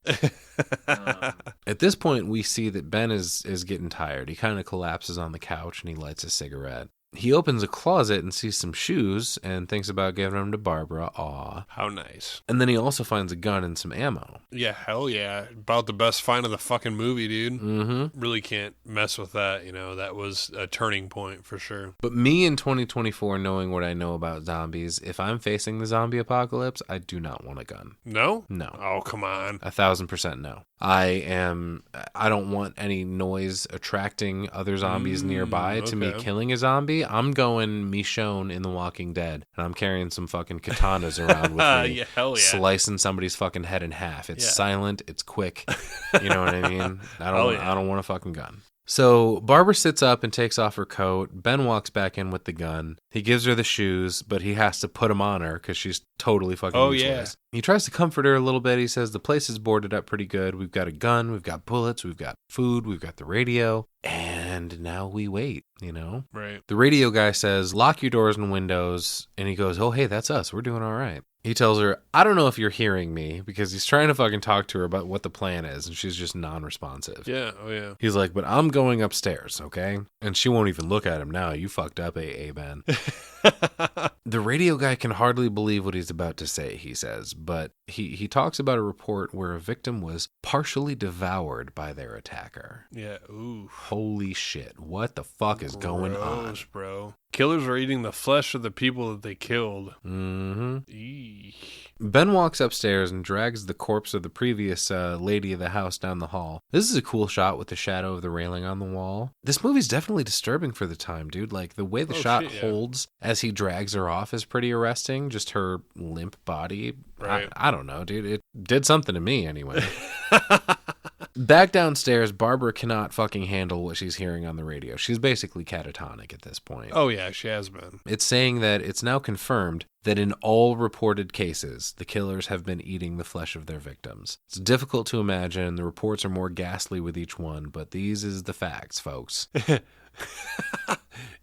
At this point, we see that Ben is getting tired. He kind of collapses on the couch and he lights a cigarette. He opens a closet and sees some shoes and thinks about giving them to Barbara. Aw. How nice. And then he also finds a gun and some ammo. Yeah, hell yeah. About the best find of the fucking movie, dude. Mm-hmm. Really can't mess with that, That was a turning point for sure. But me in 2024, knowing what I know about zombies, if I'm facing the zombie apocalypse, I do not want a gun. No? No. Oh, come on. 1,000% no. I don't want any noise attracting other zombies nearby to me killing a zombie. I'm going Michonne in The Walking Dead, and I'm carrying some fucking katanas around with me. Yeah, hell yeah. Slicing somebody's fucking head in half. It's silent, it's quick. You know what I mean? I don't want a fucking gun. So Barbara sits up and takes off her coat. Ben walks back in with the gun. He gives her the shoes, but he has to put them on her because she's totally fucking useless. Yeah. He tries to comfort her a little bit. He says, the place is boarded up pretty good. We've got a gun, we've got bullets, we've got food, we've got the radio. And now we wait, Right. The radio guy says, lock your doors and windows. And he goes, oh, hey, that's us. We're doing all right. He tells her, I don't know if you're hearing me, because he's trying to fucking talk to her about what the plan is, and she's just non-responsive. Yeah, oh yeah. He's like, but I'm going upstairs, okay? And she won't even look at him now. You fucked up, A.A. Ben. The radio guy can hardly believe what he's about to say, he says, but he talks about a report where a victim was partially devoured by their attacker. Yeah, ooh. Holy shit, what the fuck is going on? Gross, bro. Killers are eating the flesh of the people that they killed. Mm-hmm. Eesh. Ben walks upstairs and drags the corpse of the previous lady of the house down the hall. This is a cool shot with the shadow of the railing on the wall. This movie's definitely disturbing for the time, dude. The way the shot holds as he drags her off is pretty arresting. Just her limp body. Right. I don't know, dude. It did something to me anyway. Back downstairs, Barbara cannot fucking handle what she's hearing on the radio. She's basically catatonic at this point. Oh, yeah, she has been. It's saying that it's now confirmed that in all reported cases, the killers have been eating the flesh of their victims. It's difficult to imagine. The reports are more ghastly with each one, but these is the facts, folks.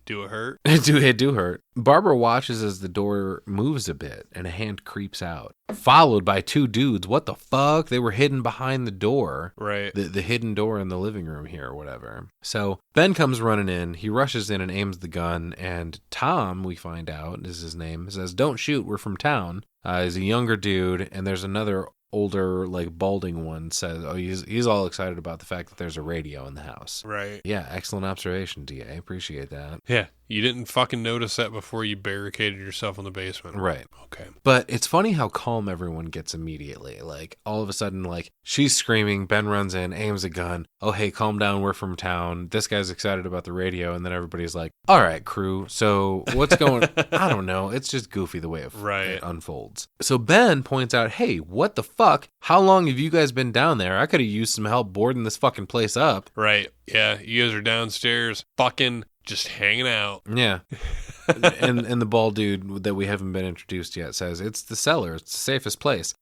Do it hurt? It do hurt. Barbara watches as the door moves a bit and a hand creeps out, followed by two dudes. What the fuck? They were hidden behind the door. Right. The hidden door in the living room here or whatever. So Ben comes running in. He rushes in and aims the gun. And Tom, we find out, is his name, says, don't shoot. We're from town. He's a younger dude. And there's another older, balding one says, oh, he's all excited about the fact that there's a radio in the house. Right. Yeah, excellent observation, DA. Appreciate that. Yeah. You didn't fucking notice that before you barricaded yourself in the basement. Right. Okay. But it's funny how calm everyone gets immediately. Like, all of a sudden, like, she's screaming, Ben runs in, aims a gun. Oh, hey, calm down, we're from town. This guy's excited about the radio, and then everybody's like, all right, crew, so what's going I don't know. It's just goofy the way it unfolds. So Ben points out, hey, what the fuck? How long have you guys been down there? I could have used some help boarding this fucking place up. Right. Yeah, you guys are downstairs fucking just hanging out. Yeah. and the bald dude that we haven't been introduced yet says, it's the cellar. It's the safest place.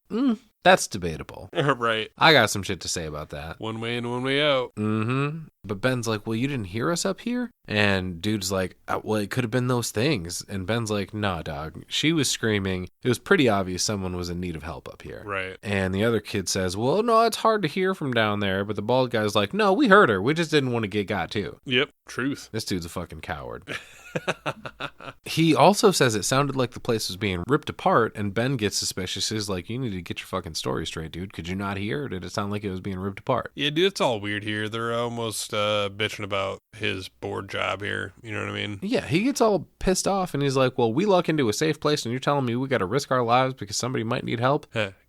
That's debatable. Right. I got some shit to say about that. One way in, one way out. Mm-hmm. But Ben's like, well, you didn't hear us up here? And dude's like, well, it could have been those things. And Ben's like, nah, dog. She was screaming. It was pretty obvious someone was in need of help up here. Right. And the other kid says, well, no, it's hard to hear from down there. But the bald guy's like, no, we heard her. We just didn't want to get got too. Yep. Truth. This dude's a fucking coward. He also says it sounded like the place was being ripped apart, and Ben gets suspicious. He's like, you need to get your fucking story straight, dude. Could you not hear? Or did it sound like it was being ripped apart? Yeah, dude, it's all weird here. They're almost bitching about his board job here. You know what I mean? Yeah, he gets all pissed off, and he's like, well, we luck into a safe place, and you're telling me we got to risk our lives because somebody might need help?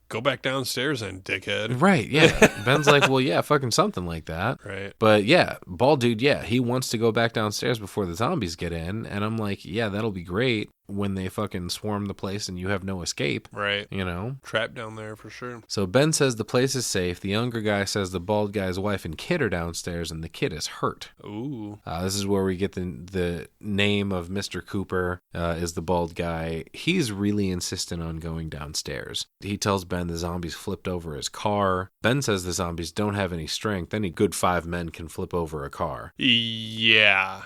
Go back downstairs then, dickhead. Right, yeah. Ben's like, well, yeah, fucking something like that. Right. But yeah, bald dude, yeah, he wants to go back downstairs before the zombies get in. And I'm like, yeah, that'll be great when they fucking swarm the place and you have no escape. Right. You know? Trapped down there for sure. So Ben says the place is safe. The younger guy says the bald guy's wife and kid are downstairs and the kid is hurt. Ooh. This is where we get the name of Mr. Cooper is the bald guy. He's really insistent on going downstairs. He tells Ben the zombies flipped over his car. Ben says the zombies don't have any strength. Any good 5 men can flip over a car. Yeah.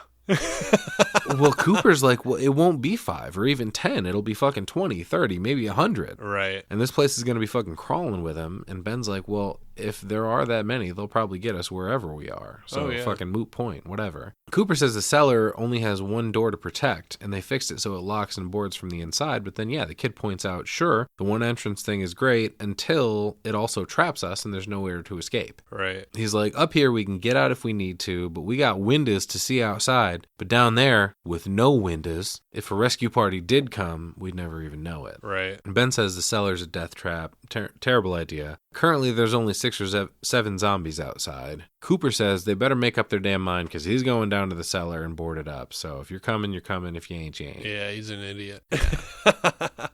Well, Cooper's like, well, it won't be 5 or even 10. It'll be fucking 20, 30, maybe 100. Right. And this place is going to be fucking crawling with him. And Ben's like, well, if there are that many, they'll probably get us wherever we are. So fucking moot point, whatever. Cooper says the cellar only has one door to protect, and they fixed it so it locks and boards from the inside. But then, yeah, the kid points out, sure, the one entrance thing is great until it also traps us and there's nowhere to escape. Right. He's like, up here we can get out if we need to, but we got windows to see outside. But down there, with no windows, if a rescue party did come, we'd never even know it. Right. And Ben says the cellar's a death trap. Terrible idea. Currently, there's only 6 or 7 zombies outside. Cooper says they better make up their damn mind because he's going down to the cellar and board it up. So if you're coming, you're coming. If you ain't, you ain't. Yeah, he's an idiot.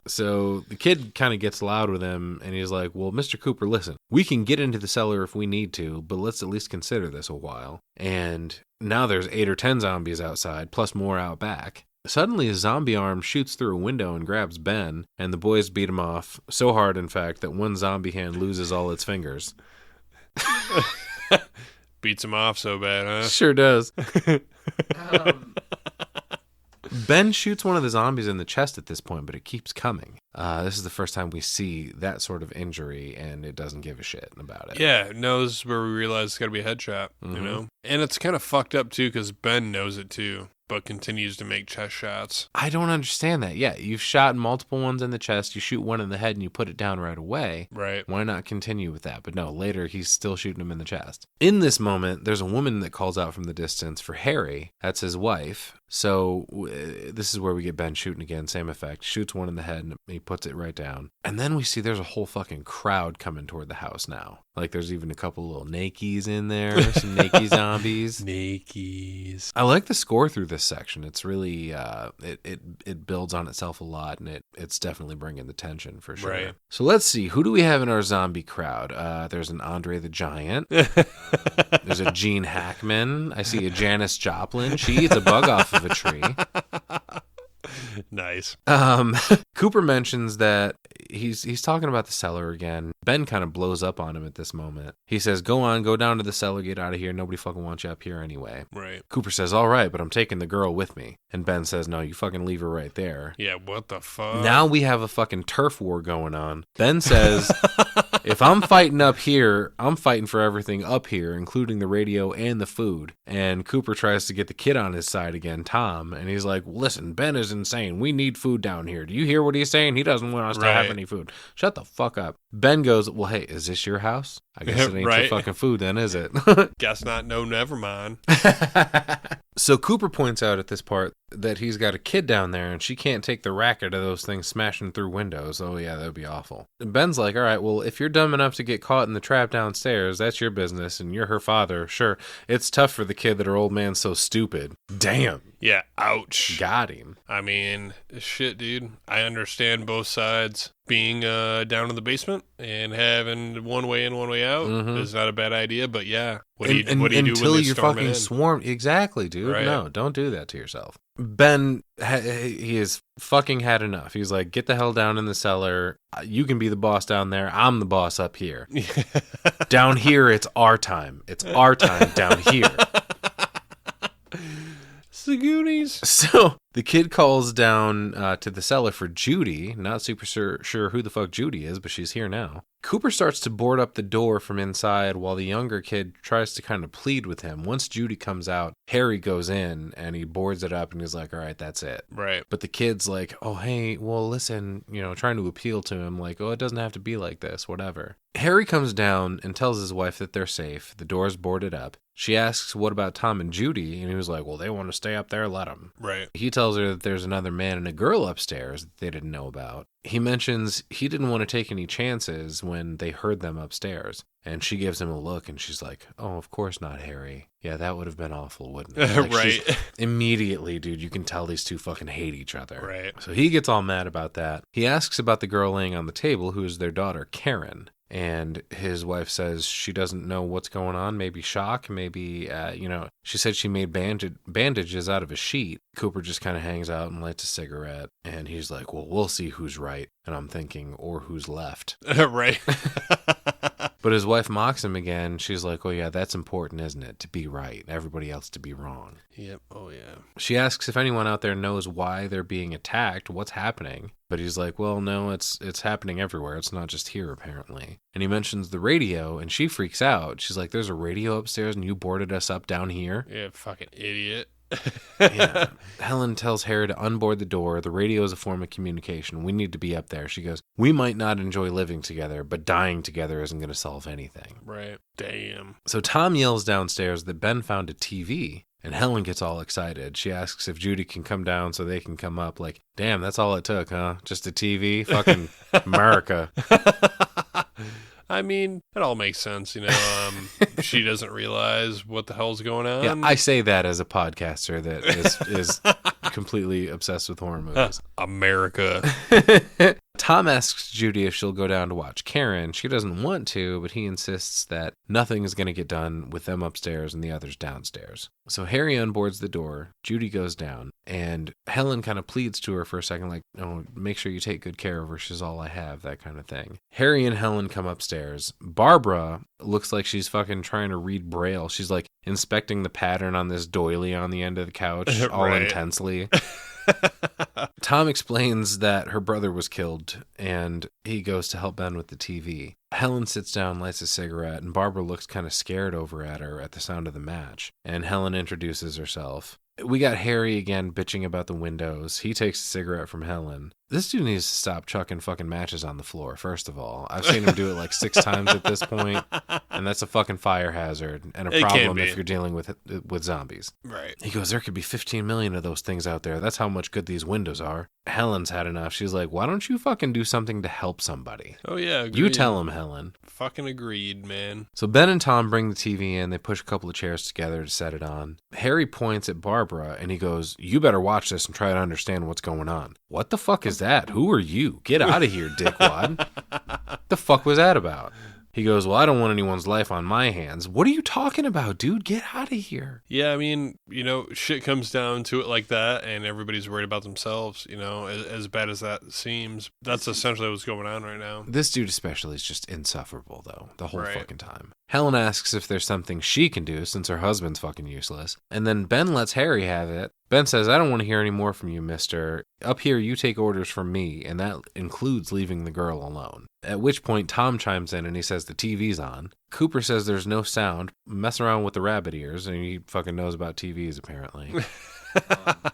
So the kid kind of gets loud with him, and he's like, well, Mr. Cooper, listen, we can get into the cellar if we need to, but let's at least consider this a while. And now there's 8 or 10 zombies outside, plus more out back. Suddenly, a zombie arm shoots through a window and grabs Ben, and the boys beat him off, so hard, in fact, that one zombie hand loses all its fingers. Beats him off so bad, huh? Sure does. Ben shoots one of the zombies in the chest at this point, but it keeps coming. This is the first time we see that sort of injury, and it doesn't give a shit about it. Yeah, no, this is where we realize it's got to be a headshot, you know? And it's kind of fucked up, too, because Ben knows it, too, but continues to make chest shots. I don't understand that. Yeah, you've shot multiple ones in the chest, you shoot one in the head, and you put it down right away. Right. Why not continue with that? But no, later he's still shooting him in the chest. In this moment, there's a woman that calls out from the distance for Harry. That's his wife. So this is where we get Ben shooting again, same effect. Shoots one in the head and he puts it right down. And then we see there's a whole fucking crowd coming toward the house now. Like there's even a couple little nakies in there, some nakey zombies. Nakies. I like the score through this section. It's really it builds on itself a lot, and it's definitely bringing the tension for sure. Right. So let's see, who do we have in our zombie crowd? There's an Andre the Giant. There's a Gene Hackman. I see a Janis Joplin. She eats a bug off of a tree. Nice. Cooper mentions that he's talking about the cellar again. Ben kind of blows up on him at this moment. He says, go down to the cellar, get out of here. Nobody fucking wants you up here anyway. Right. Cooper says, all right, but I'm taking the girl with me. And Ben says, no, you fucking leave her right there. Yeah, what the fuck? Now we have a fucking turf war going on. Ben says, if I'm fighting up here, I'm fighting for everything up here, including the radio and the food. And Cooper tries to get the kid on his side again, Tom. And he's like, listen, Ben is insane. We need food down here. Do you hear what he's saying? He doesn't want us to have any food. Shut the fuck up. Ben goes, well, hey, is this your house? I guess it ain't Right. your fucking food then, is it? Guess not. No, never mind. So Cooper points out at this part that he's got a kid down there and she can't take the racket of those things smashing through windows. Oh, yeah, that would be awful. And Ben's like, all right, well, if you're dumb enough to get caught in the trap downstairs, that's your business and you're her father. Sure, it's tough for the kid that her old man's so stupid. Damn. Yeah, ouch. Got him. I mean, shit, dude. I understand both sides. Being down in the basement and having one way in, one way out is not a bad idea. But yeah, what do you do when until they you're storm it fucking in? swarmed? Exactly, dude. Right. No, don't do that to yourself. Ben, he has fucking had enough. He's like, get the hell down in the cellar. You can be the boss down there. I'm the boss up here. Down here, it's our time. It's our time down here. Goonies. So the kid calls down to the cellar for Judy. Not super sure who the fuck Judy is, but she's here now. Cooper starts to board up the door from inside while the younger kid tries to kind of plead with him. Once Judy comes out, Harry goes in and he boards it up and he's like, all right, that's it. Right. But the kid's like, oh, hey, well, listen, trying to appeal to him like, oh, it doesn't have to be like this, whatever. Harry comes down and tells his wife that they're safe. The door's boarded up. She asks, what about Tom and Judy? And he was like, well, they want to stay up there, let them. Right. He tells her that there's another man and a girl upstairs that they didn't know about. He mentions he didn't want to take any chances when they heard them upstairs. And she gives him a look and she's like, oh, of course not, Harry. Yeah, that would have been awful, wouldn't it? Like, right. Immediately, dude, you can tell these two fucking hate each other. Right. So he gets all mad about that. He asks about the girl laying on the table, who is their daughter, Karen. And his wife says she doesn't know what's going on. Maybe shock. Maybe, she said she made bandages out of a sheet. Cooper just kind of hangs out and lights a cigarette. And he's like, well, we'll see who's right. And I'm thinking, or who's left. Right. But his wife mocks him again. She's like, oh, yeah, that's important, isn't it? To be right. Everybody else to be wrong. Yep. Oh, yeah. She asks if anyone out there knows why they're being attacked, what's happening. But he's like, well, no, it's happening everywhere. It's not just here, apparently. And he mentions the radio, and she freaks out. She's like, there's a radio upstairs, and you boarded us up down here? Yeah, fucking idiot. Yeah. Helen tells Harry to unboard the door. The radio is a form of communication. We need to be up there. She goes, we might not enjoy living together, but dying together isn't going to solve anything. Right. Damn. So Tom yells downstairs that Ben found a TV. And Helen gets all excited. She asks if Judy can come down so they can come up. Like, damn, that's all it took, huh? Just a TV? Fucking America. I mean, it all makes sense, She doesn't realize what the hell's going on. Yeah, I say that as a podcaster that is completely obsessed with horror movies. America. Tom asks Judy if she'll go down to watch Karen. She doesn't want to, but he insists that nothing is going to get done with them upstairs and the others downstairs. So Harry unboards the door. Judy goes down, and Helen kind of pleads to her for a second, like, oh, make sure you take good care of her. She's all I have, that kind of thing. Harry and Helen come upstairs. Barbara looks like she's fucking trying to read Braille. She's like inspecting the pattern on this doily on the end of the couch all Right. intensely. Tom explains that her brother was killed, and he goes to help Ben with the TV. Helen sits down, lights a cigarette, and Barbara looks kind of scared over at her at the sound of the match. And Helen introduces herself. We got Harry again bitching about the windows. He takes a cigarette from Helen. This dude needs to stop chucking fucking matches on the floor, first of all. I've seen him do it like 6 times at this point, and that's a fucking fire hazard and a It problem can if be. you're dealing with zombies. Right. He goes, there could be 15 million of those things out there. That's how much good these windows are. Helen's had enough. She's like, why don't you fucking do something to help somebody? Oh, yeah. You Agreed. tell him, Helen. Fucking agreed, man. So Ben and Tom bring the TV in. They push a couple of chairs together to set it on. Harry points at Barbara and he goes, you better watch this and try to understand what's going on. What the fuck is that? Who are you? Get out of here, dickwad. The fuck was that about? He goes, well, I don't want anyone's life on my hands. What are you talking about, dude? Get out of here. Yeah, I mean, shit comes down to it like that, and everybody's worried about themselves, as bad as that seems. That's essentially what's going on right now. This dude especially is just insufferable, though, the whole Right. fucking time. Helen asks if there's something she can do since her husband's fucking useless. And then Ben lets Harry have it. Ben says, I don't want to hear any more from you, mister. Up here, you take orders from me, and that includes leaving the girl alone. At which point, Tom chimes in and he says the TV's on. Cooper says there's no sound, mess around with the rabbit ears, and he fucking knows about TVs, apparently.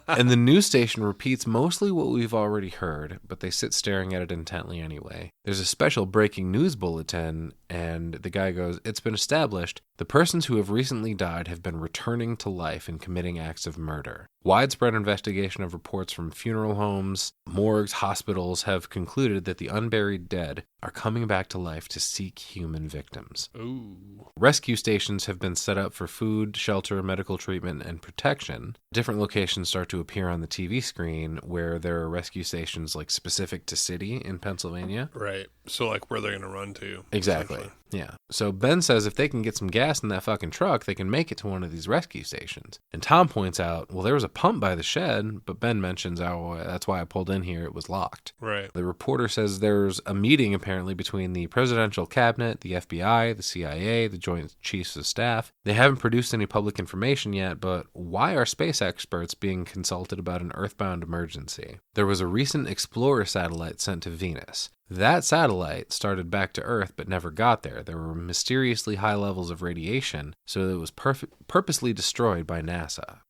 And the news station repeats mostly what we've already heard, but they sit staring at it intently anyway. There's a special breaking news bulletin, and the guy goes, "It's been established the persons who have recently died have been returning to life and committing acts of murder. Widespread investigation of reports from funeral homes, morgues, hospitals have concluded that the unburied dead are coming back to life to seek human victims. Ooh. Rescue stations have been set up for food, shelter, medical treatment, and protection. Different locations start to appear on the TV screen where there are rescue stations like specific to city in Pennsylvania. Right. So like where they're going to run to. Exactly. Yeah. So Ben says if they can get some gas in that fucking truck, they can make it to one of these rescue stations. And Tom points out, well, there was a pump by the shed, but Ben mentions, oh, that's why I pulled in here. It was locked. Right. The reporter says there's a meeting apparently between the presidential cabinet, the FBI, the CIA, the Joint Chiefs of Staff. They haven't produced any public information yet, but why are space experts being consulted about an earthbound emergency? There was a recent Explorer satellite sent to Venus. That satellite started back to Earth but never got there. There were mysteriously high levels of radiation, so it was purposely destroyed by NASA.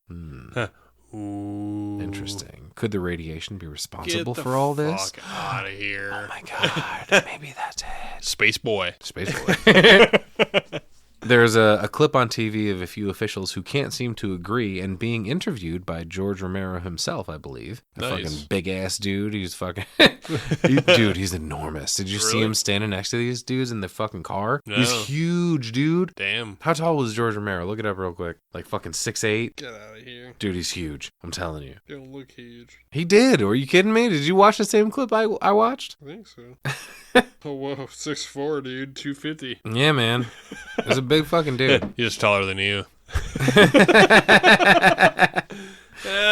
Ooh. Interesting. Could the radiation be responsible Get the for all this? fuck out of here. Oh my god. Maybe that's it. Space boy. Space boy. There's a clip on TV of a few officials who can't seem to agree and being interviewed by George Romero himself, I believe. A Nice. fucking big-ass dude. He's fucking... Dude, he's enormous. Did you see Really? him standing next to these dudes in the fucking car? No. He's huge, dude. Damn. How tall was George Romero? Look it up real quick. Like fucking 6'8"? Get out of here. Dude, he's huge. I'm telling you. You don't look huge. He did. Are you kidding me? Did you watch the same clip I watched? I think so. Oh, whoa. 6'4", dude. 250. Yeah, man. He's a big fucking dude. He's just taller than you.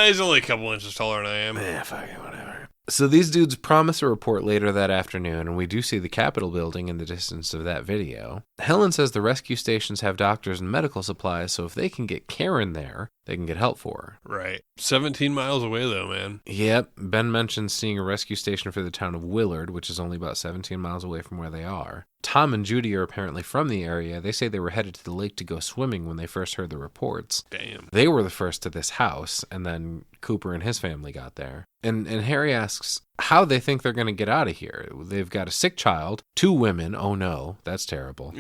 He's only a couple inches taller than I am. Yeah, fucking whatever. So these dudes promise a report later that afternoon, and we do see the Capitol building in the distance of that video. Helen says the rescue stations have doctors and medical supplies, so if they can get Karen there, they can get help for her. Right. 17 miles away, though, man. Yep, Ben mentions seeing a rescue station for the town of Willard, which is only about 17 miles away from where they are. Tom and Judy are apparently from the area. They say they were headed to the lake to go swimming when they first heard the reports. Damn. They were the first to this house, and then Cooper and his family got there. And Harry asks how they think they're going to get out of here. They've got a sick child, 2 women. Oh no, that's terrible.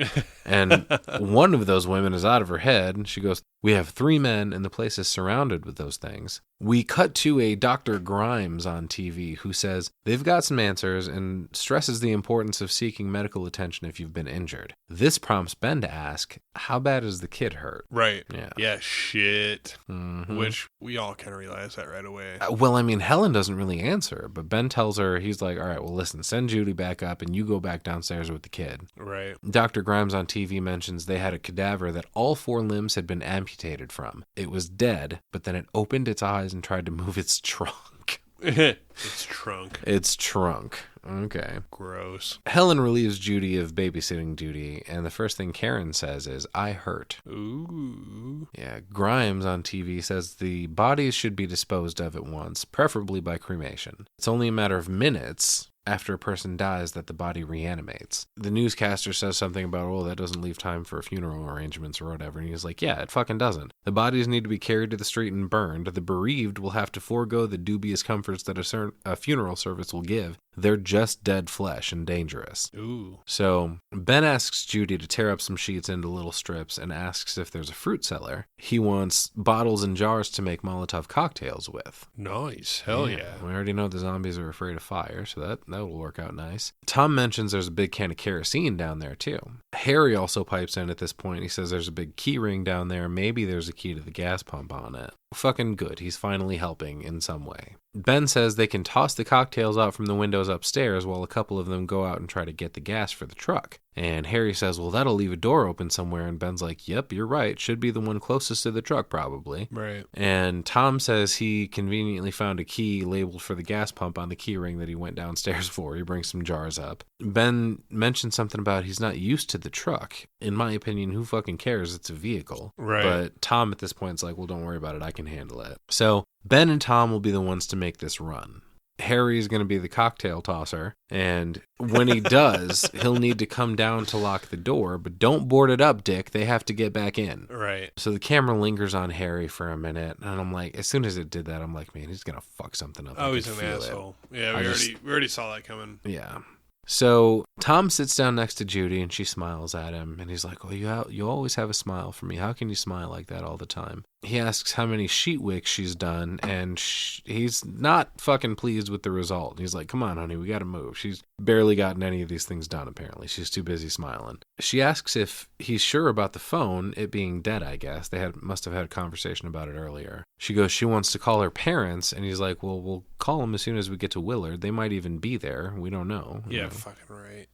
And one of those women is out of her head. And she goes, we have 3 men, and the place is surrounded with those things. We cut to a Dr. Grimes on TV who says they've got some answers and stresses the importance of seeking medical attention if you've been injured. This prompts Ben to ask, how bad is the kid hurt? Right. Yeah. Yeah, shit. Mhm. Which we all kind of realize that right away. Well, I mean, Helen doesn't really answer, but Ben tells her, he's like, all right, well, listen, send Judy back up and you go back downstairs with the kid. Right. Dr. Grimes on TV mentions they had a cadaver that all 4 limbs had been amputated from. It was dead, but then it opened its eyes and tried to move its trunk. It's trunk. Its trunk. Okay. Gross. Helen relieves Judy of babysitting duty, and the first thing Karen says is, I hurt. Ooh. Yeah, Grimes on TV says the bodies should be disposed of at once, preferably by cremation. It's only a matter of minutes after a person dies that the body reanimates. The newscaster says something about, oh, that doesn't leave time for funeral arrangements or whatever, and he's like, yeah, it fucking doesn't. The bodies need to be carried to the street and burned. The bereaved will have to forego the dubious comforts that a funeral service will give. They're just dead flesh and dangerous. Ooh. So Ben asks Judy to tear up some sheets into little strips and asks if there's a fruit cellar. He wants bottles and jars to make Molotov cocktails with. Nice. Hell yeah. We already know the zombies are afraid of fire, so that will work out nice. Tom mentions there's a big can of kerosene down there too. Harry also pipes in at this point. He says there's a big key ring down there. Maybe there's a key to the gas pump on it. Fucking good. He's finally helping in some way. Ben says they can toss the cocktails out from the windows upstairs while a couple of them go out and try to get the gas for the truck. And Harry says, well, that'll leave a door open somewhere. And Ben's like, yep, you're right. Should be the one closest to the truck, probably. Right. And Tom says he conveniently found a key labeled for the gas pump on the key ring that he went downstairs for. He brings some jars up. Ben mentioned something about he's not used to the truck. In my opinion, who fucking cares? It's a vehicle. Right. But Tom at this point is like, well, don't worry about it. I can handle it. So Ben and Tom will be the ones to make this run. Harry's going to be the cocktail tosser, and when he does, he'll need to come down to lock the door, but don't board it up, Dick. They have to get back in. Right. So the camera lingers on Harry for a minute, and I'm like, as soon as it did that, I'm like, man, he's going to fuck something up. Oh, he's an asshole. Yeah, we already saw that coming. Yeah. So Tom sits down next to Judy, and she smiles at him, and he's like, well, you always have a smile for me. How can you smile like that all the time? He asks how many sheet wicks she's done, and he's not fucking pleased with the result. He's like, come on, honey, we gotta move. She's barely gotten any of these things done, apparently. She's too busy smiling. She asks if he's sure about the phone, it being dead, I guess. They must have had a conversation about it earlier. She goes, she wants to call her parents, and he's like, well, we'll call them as soon as we get to Willard. They might even be there. We don't know. Yeah, fucking right.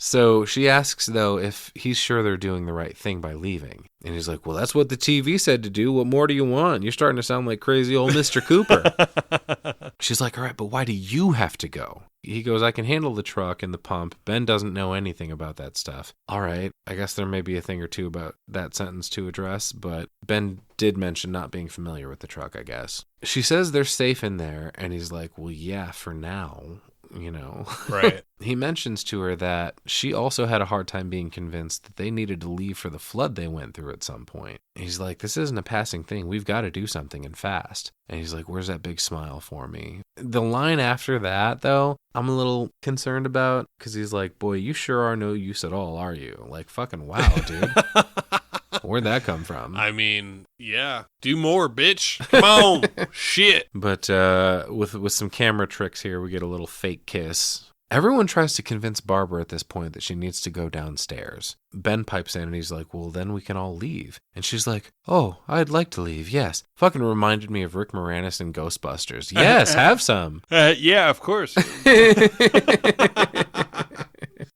So she asks, though, if he's sure they're doing the right thing by leaving. And he's like, well, that's what the TV said to do. What more do you want? You're starting to sound like crazy old Mr. Cooper. She's like, all right, but why do you have to go? He goes, I can handle the truck and the pump. Ben doesn't know anything about that stuff. All right, I guess there may be a thing or two about that sentence to address, but Ben did mention not being familiar with the truck, I guess. She says they're safe in there, and he's like, well, yeah, for now. You know, right. He mentions to her that she also had a hard time being convinced that they needed to leave for the flood they went through at some point. He's like, this isn't a passing thing. We've got to do something and fast. And he's like, where's that big smile for me? The line after that, though, I'm a little concerned about, because he's like, boy, you sure are no use at all, are you? Like, fucking wow, dude. Where'd that come from? I mean, yeah. Do more, bitch. Come on. Shit. But with some camera tricks here, we get a little fake kiss. Everyone tries to convince Barbara at this point that she needs to go downstairs. Ben pipes in and he's like, well, then we can all leave. And she's like, oh, I'd like to leave, yes. Fucking reminded me of Rick Moranis in Ghostbusters. Yes, have some. Yeah, of course.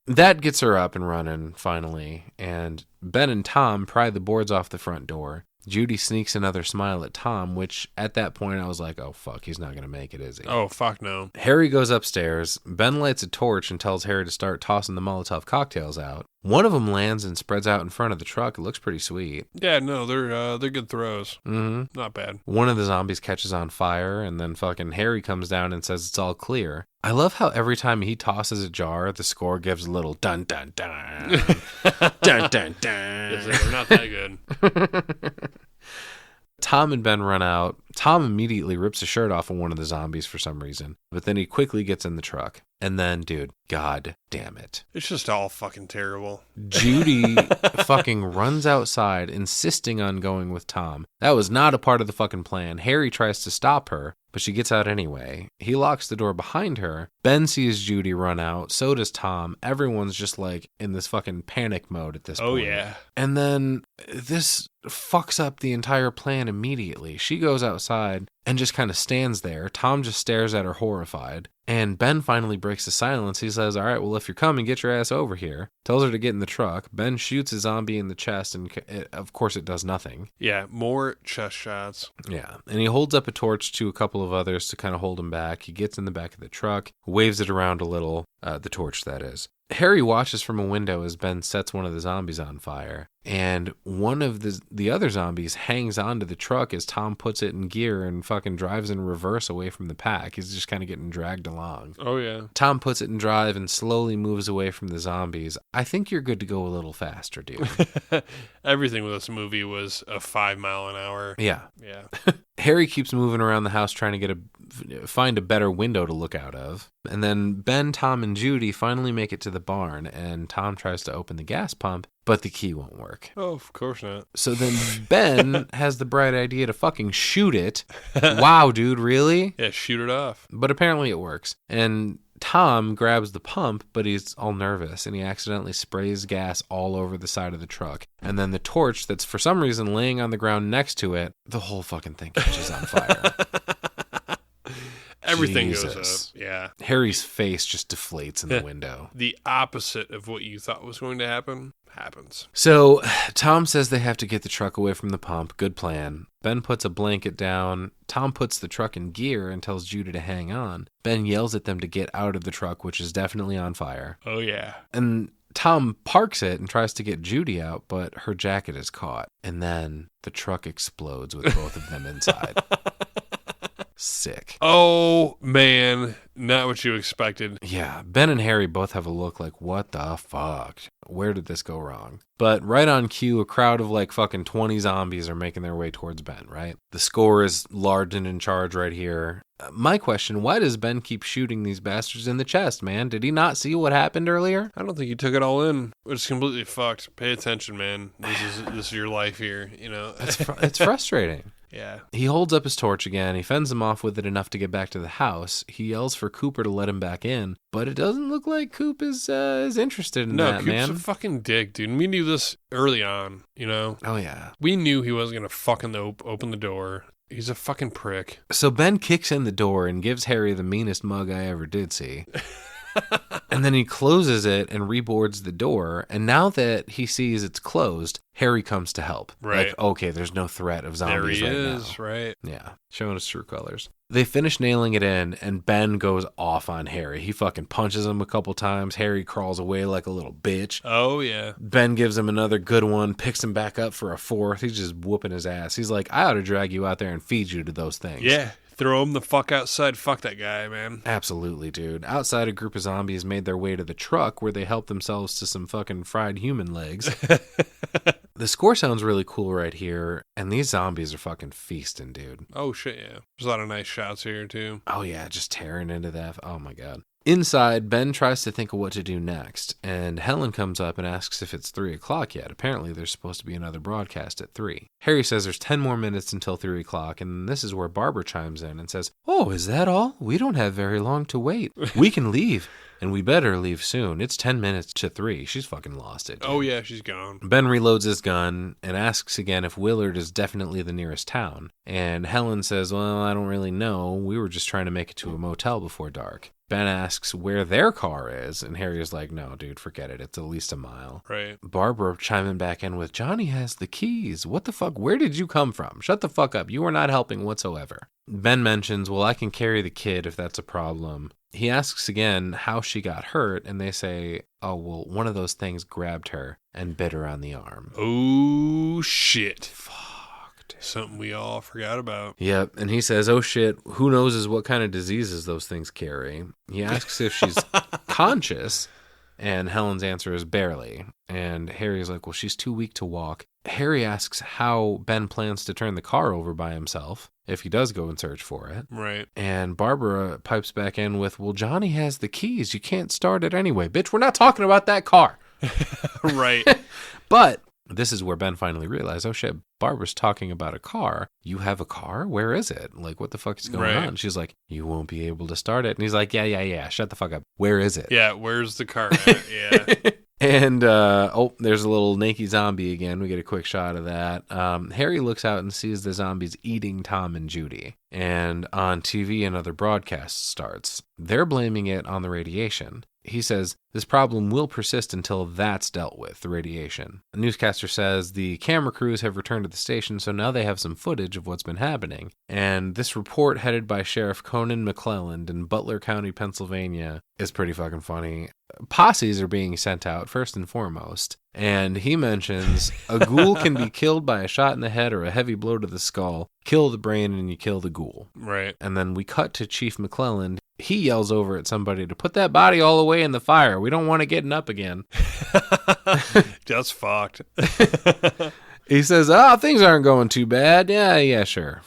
That gets her up and running, finally, and Ben and Tom pry the boards off the front door. Judy sneaks another smile at Tom, which at that point I was like, oh fuck, he's not going to make it, is he? Oh, fuck no. Harry goes upstairs. Ben lights a torch and tells Harry to start tossing the Molotov cocktails out. One of them lands and spreads out in front of the truck. It looks pretty sweet. Yeah, no, they're good throws. Mm-hmm. Not bad. One of the zombies catches on fire, and then fucking Harry comes down and says it's all clear. I love how every time he tosses a jar, the score gives a little dun dun dun. Dun dun dun. Yes, they're not that good. Tom and Ben run out. Tom immediately rips a shirt off of one of the zombies for some reason, but then he quickly gets in the truck. And then, dude, god damn it. It's just all fucking terrible. Judy fucking runs outside, insisting on going with Tom. That was not a part of the fucking plan. Harry tries to stop her, but she gets out anyway. He locks the door behind her. Ben sees Judy run out. So does Tom. Everyone's just like in this fucking panic mode at this point. Oh, yeah. And then this fucks up the entire plan immediately. She goes outside and just kind of stands there. Tom just stares at her horrified. And Ben finally breaks the silence. He says, all right, well, if you're coming, get your ass over here. Tells her to get in the truck. Ben shoots a zombie in the chest, and of course it does nothing. Yeah, more chest shots. Yeah, and he holds up a torch to a couple of others to kind of hold him back. He gets in the back of the truck, waves it around a little, the torch, that is. Harry watches from a window as Ben sets one of the zombies on fire, and one of the other zombies hangs onto the truck as Tom puts it in gear and fucking drives in reverse away from the pack. He's just kind of getting dragged along. Oh, yeah. Tom puts it in drive and slowly moves away from the zombies. I think you're good to go a little faster, dude. Everything with this movie was a 5 mile an hour. Yeah. Yeah. Harry keeps moving around the house trying to find a better window to look out of. And then Ben, Tom, and Judy finally make it to the barn, and Tom tries to open the gas pump, but the key won't work. Oh, of course not. So then Ben has the bright idea to fucking shoot it. Wow, dude, really? Yeah, shoot it off. But apparently it works. And Tom grabs the pump, but he's all nervous, and he accidentally sprays gas all over the side of the truck. And then the torch that's for some reason laying on the ground next to it, the whole fucking thing catches on fire. Everything Jesus. goes up. Yeah. Harry's face just deflates in the window. The opposite of what you thought was going to happen happens. So Tom says they have to get the truck away from the pump. Good plan. Ben puts a blanket down. Tom puts the truck in gear and tells Judy to hang on. Ben yells at them to get out of the truck, which is definitely on fire. Oh, yeah. And Tom parks it and tries to get Judy out, but her jacket is caught. And then the truck explodes with both of them inside. Sick. Oh, man. Not what you expected. Yeah, Ben and Harry both have a look like, what the fuck? Where did this go wrong? But right on cue, a crowd of like fucking 20 zombies are making their way towards Ben, right? The score is large and in charge right here. My question, why does Ben keep shooting these bastards in the chest, man? Did he not see what happened earlier? I don't think you took it all in. It's completely fucked. Pay attention, man. This is your life here, you know? It's frustrating. Yeah. He holds up his torch again. He fends them off with it enough to get back to the house. He yells for Cooper to let him back in, but it doesn't look like Coop is interested in that, Coop's man. a fucking dick, dude. And we knew this early on, you know? Oh, yeah. We knew he wasn't going to fucking open the door. He's a fucking prick. So Ben kicks in the door and gives Harry the meanest mug I ever did see. And then he closes it and reboards the door. And now that he sees it's closed, Harry comes to help. Right. Like, okay, there's no threat of zombies there he right is, now. right? Yeah, showing his true colors. They finish nailing it in, and Ben goes off on Harry. He fucking punches him a couple times. Harry crawls away like a little bitch. Oh, yeah. Ben gives him another good one, picks him back up for a fourth. He's just whooping his ass. He's like, I ought to drag you out there and feed you to those things. Yeah. Throw him the fuck outside. Fuck that guy, man. Absolutely, dude. Outside, a group of zombies made their way to the truck where they helped themselves to some fucking fried human legs. The score sounds really cool right here, and these zombies are fucking feasting, dude. Oh, shit, yeah. There's a lot of nice shots here, too. Oh, yeah, just tearing into that. Oh, my God. Inside, Ben tries to think of what to do next, and Helen comes up and asks if it's 3 o'clock yet. Apparently, there's supposed to be another broadcast at 3. Harry says there's 10 more minutes until 3 o'clock, and this is where Barbara chimes in and says, oh, is that all? We don't have very long to wait. We can leave, and we better leave soon. It's 10 minutes to 3. She's fucking lost it, dude. Oh, yeah, she's gone. Ben reloads his gun and asks again if Willard is definitely the nearest town, and Helen says, well, I don't really know. We were just trying to make it to a motel before dark. Ben asks where their car is, and Harry is like, no, dude, forget it. It's at least a mile. Right. Barbara chiming back in with, Johnny has the keys. What the fuck? Where did you come from? Shut the fuck up. You are not helping whatsoever. Ben mentions, well, I can carry the kid if that's a problem. He asks again how she got hurt, and they say, oh, well, one of those things grabbed her and bit her on the arm. Oh, shit. Something we all forgot about. Yep, and he says, oh shit, who knows what kind of diseases those things carry. He asks if she's conscious, and Helen's answer is barely. And Harry's like, well, she's too weak to walk. Harry asks how Ben plans to turn the car over by himself, if he does go and search for it. Right. And Barbara pipes back in with, well, Johnny has the keys. You can't start it anyway. Bitch, we're not talking about that car. Right. But this is where Ben finally realized, oh shit, Barbara's talking about a car. You have a car? Where is it? Like, what the fuck is going on? She's like, you won't be able to start it. And he's like, yeah. Shut the fuck up. Where is it? Yeah, where's the car at? Yeah. And, there's a little naked zombie again. We get a quick shot of that. Harry looks out and sees the zombies eating Tom and Judy. And on TV, another broadcast starts. They're blaming it on the radiation. He says, this problem will persist until that's dealt with, the radiation. A newscaster says the camera crews have returned to the station, so now they have some footage of what's been happening. And this report, headed by Sheriff Conan McClelland in Butler County, Pennsylvania, is pretty fucking funny. Posses are being sent out, first and foremost. And he mentions a ghoul can be killed by a shot in the head or a heavy blow to the skull. Kill the brain and you kill the ghoul. Right. And then we cut to Chief McClelland. He yells over at somebody to put that body all the way in the fire. We don't want it getting up again. Just fucked. He says, things aren't going too bad. Yeah, sure.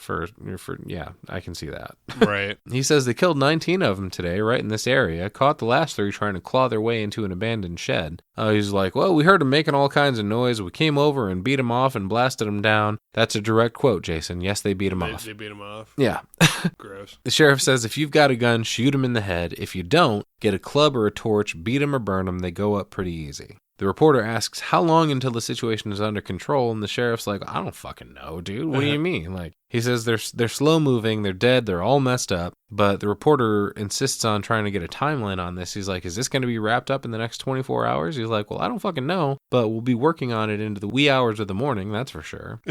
Yeah, I can see that. Right. He says they killed 19 of them today, right in this area. Caught the last 3 trying to claw their way into an abandoned shed. He's like, well, we heard them making all kinds of noise. We came over and beat them off and blasted them down. That's a direct quote, Jason. Yes, they beat them off. They beat them off. Yeah. Gross. The sheriff says if you've got a gun, shoot him in the head. If you don't, get a club or a torch, beat him or burn him. They go up pretty easy. The reporter asks how long until the situation is under control, and the sheriff's like, I don't fucking know, dude. What do you mean? Like, he says they're slow moving, they're dead, they're all messed up, but the reporter insists on trying to get a timeline on this. He's like, is this going to be wrapped up in the next 24 hours? He's like, well, I don't fucking know, but we'll be working on it into the wee hours of the morning, that's for sure.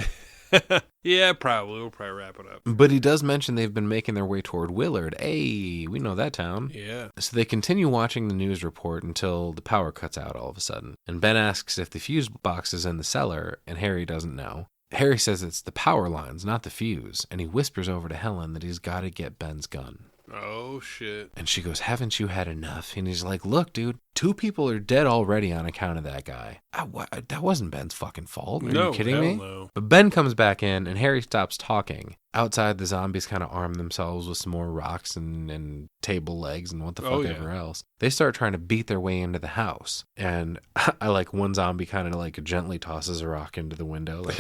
Yeah, probably. We'll probably wrap it up. But he does mention they've been making their way toward Willard. Hey, we know that town. Yeah. So they continue watching the news report until the power cuts out all of a sudden. And Ben asks if the fuse box is in the cellar, and Harry doesn't know. Harry says it's the power lines, not the fuse, and he whispers over to Helen that he's got to get Ben's gun. Oh, shit. And she goes, haven't you had enough? And he's like, look, dude, 2 people are dead already on account of that guy. That wasn't Ben's fucking fault. Are you kidding me? No. But Ben comes back in, and Harry stops talking. Outside, the zombies kind of arm themselves with some more rocks and table legs and what the fuck ever else. They start trying to beat their way into the house. And I like one zombie kind of like gently tosses a rock into the window. Like,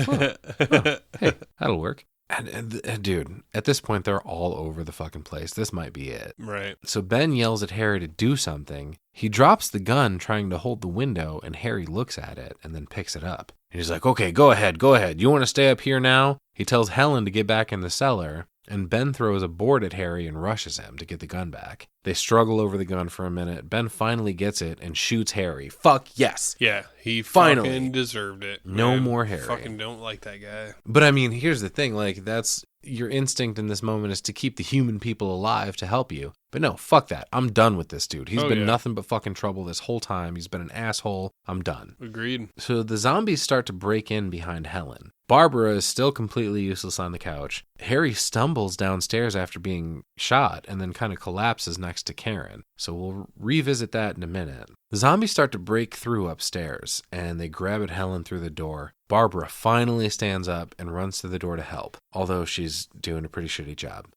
hey, that'll work. And dude, at this point, they're all over the fucking place. This might be it. Right. So Ben yells at Harry to do something. He drops the gun trying to hold the window, and Harry looks at it and then picks it up. And he's like, okay, go ahead. You want to stay up here now? He tells Helen to get back in the cellar, and Ben throws a board at Harry and rushes him to get the gun back. They struggle over the gun for a minute. Ben finally gets it and shoots Harry. Fuck yes. Yeah, he Finally. fucking deserved it. No man. more Harry. Fucking don't like that guy. But I mean, here's the thing. Like, that's your instinct in this moment is to keep the human people alive to help you. But no, fuck that. I'm done with this dude. He's been nothing but fucking trouble this whole time. He's been an asshole. I'm done. Agreed. So the zombies start to break in behind Helen. Barbara is still completely useless on the couch. Harry stumbles downstairs after being shot and then kind of collapses next to Karen. So we'll revisit that in a minute. The zombies start to break through upstairs and they grab at Helen through the door. Barbara finally stands up and runs to the door to help, although she's doing a pretty shitty job.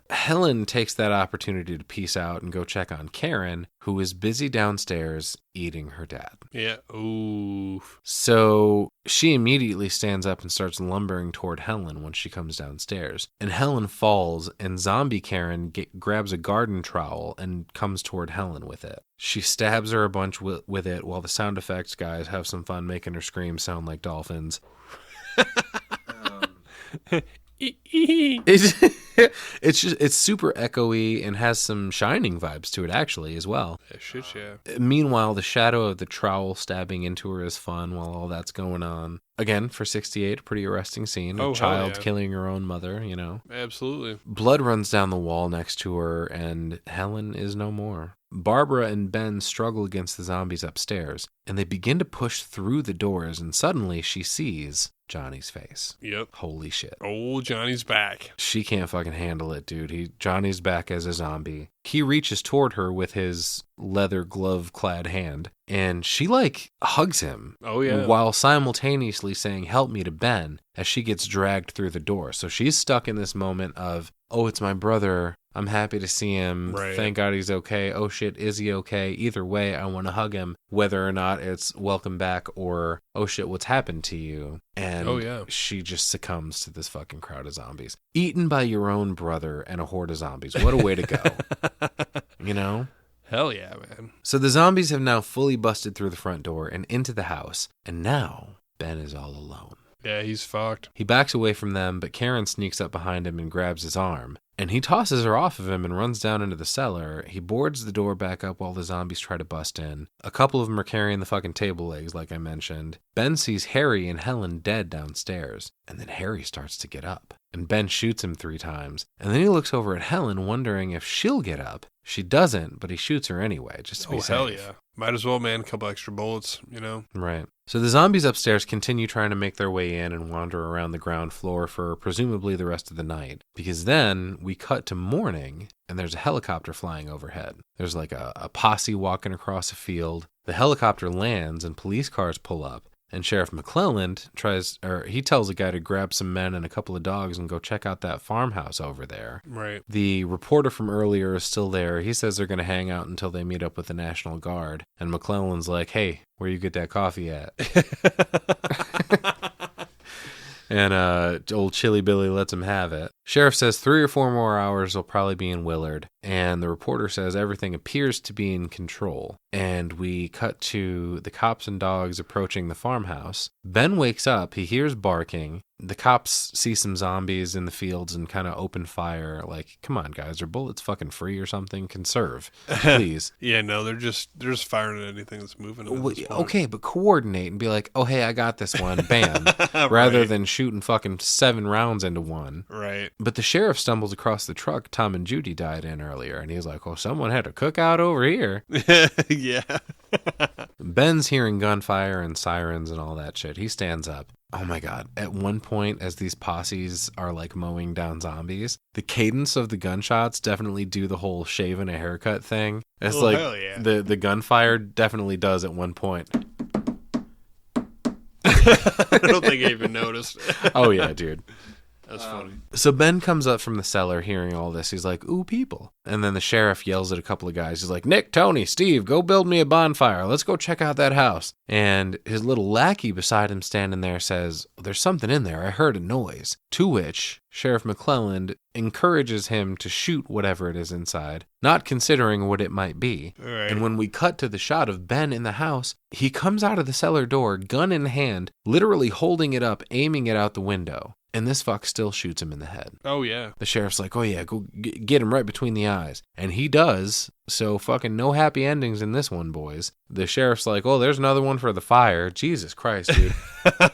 Helen takes that opportunity to peace out and go check on Karen, who is busy downstairs eating her dad. Yeah. Oof. So she immediately stands up and starts lumbering toward Helen when she comes downstairs. And Helen falls, and zombie Karen grabs a garden trowel and comes toward Helen with it. She stabs her a bunch with it while the sound effects guys have some fun making her screams sound like dolphins. It's super echoey and has some Shining vibes to it actually as well. Yeah, shit, yeah. Meanwhile, the shadow of the trowel stabbing into her is fun while all that's going on. Again, for 68, a pretty arresting scene. A child killing her own mother, you know. Absolutely. Blood runs down the wall next to her, and Helen is no more. Barbara and Ben struggle against the zombies upstairs, and they begin to push through the doors, and suddenly she sees Johnny's face. Yep. Holy shit. Old Johnny's back. She can't fucking handle it, dude. Johnny's back as a zombie. He reaches toward her with his leather glove-clad hand, and she, like, hugs him. Oh, yeah. While simultaneously saying, help me to Ben, as she gets dragged through the door. So she's stuck in this moment of, oh, it's my brother. I'm happy to see him. Right. Thank God he's okay. Oh, shit, is he okay? Either way, I want to hug him, whether or not it's welcome back or, oh, shit, what's happened to you? And she just succumbs to this fucking crowd of zombies. Eaten by your own brother and a horde of zombies. What a way to go. You know? Hell yeah, man. So the zombies have now fully busted through the front door and into the house. And now Ben is all alone. Yeah, he's fucked. He backs away from them, but Karen sneaks up behind him and grabs his arm. And he tosses her off of him and runs down into the cellar. He boards the door back up while the zombies try to bust in. A couple of them are carrying the fucking table legs, like I mentioned. Ben sees Harry and Helen dead downstairs. And then Harry starts to get up. And Ben shoots him 3 times. And then he looks over at Helen, wondering if she'll get up. She doesn't, but he shoots her anyway, just to be safe. Hell yeah. Might as well, man. A couple extra bullets, you know? Right. So the zombies upstairs continue trying to make their way in and wander around the ground floor for presumably the rest of the night. Because then we cut to morning and there's a helicopter flying overhead. There's like a posse walking across a field. The helicopter lands and police cars pull up. And Sheriff McClelland tells a guy to grab some men and a couple of dogs and go check out that farmhouse over there. Right. The reporter from earlier is still there. He says they're going to hang out until they meet up with the National Guard. And McClelland's like, hey, where you get that coffee at? And old Chilly Billy lets him have it. Sheriff says 3 or 4 more hours they'll probably be in Willard. And the reporter says everything appears to be in control. And we cut to the cops and dogs approaching the farmhouse. Ben wakes up. He hears barking. The cops see some zombies in the fields and kind of open fire. Like, come on, guys. Are bullets fucking free or something? Conserve, please. Yeah, no, they're just firing at anything that's moving. Okay, but coordinate and be like, oh, hey, I got this one. Bam. Rather than shooting fucking 7 rounds into one. Right. But the sheriff stumbles across the truck Tom and Judy died in earlier, and he's like, oh, someone had a cookout over here. Yeah. Ben's hearing gunfire and sirens and all that shit. He stands up. Oh my God. At one point, as these posses are like mowing down zombies, the cadence of the gunshots definitely do the whole shave and a haircut thing. It's like hell yeah. the gunfire definitely does at one point. I don't think I even noticed. Oh yeah, dude. That's funny. So Ben comes up from the cellar hearing all this. He's like, ooh, people. And then the sheriff yells at a couple of guys. He's like, Nick, Tony, Steve, go build me a bonfire. Let's go check out that house. And his little lackey beside him standing there says, there's something in there. I heard a noise. To which Sheriff McClelland encourages him to shoot whatever it is inside, not considering what it might be. Right. And when we cut to the shot of Ben in the house, he comes out of the cellar door, gun in hand, literally holding it up, aiming it out the window. And this fuck still shoots him in the head. Oh, yeah. The sheriff's like, oh yeah, go get him right between the eyes. And he does. So fucking no happy endings in this one, boys. The sheriff's like, oh, there's another one for the fire. Jesus Christ, dude.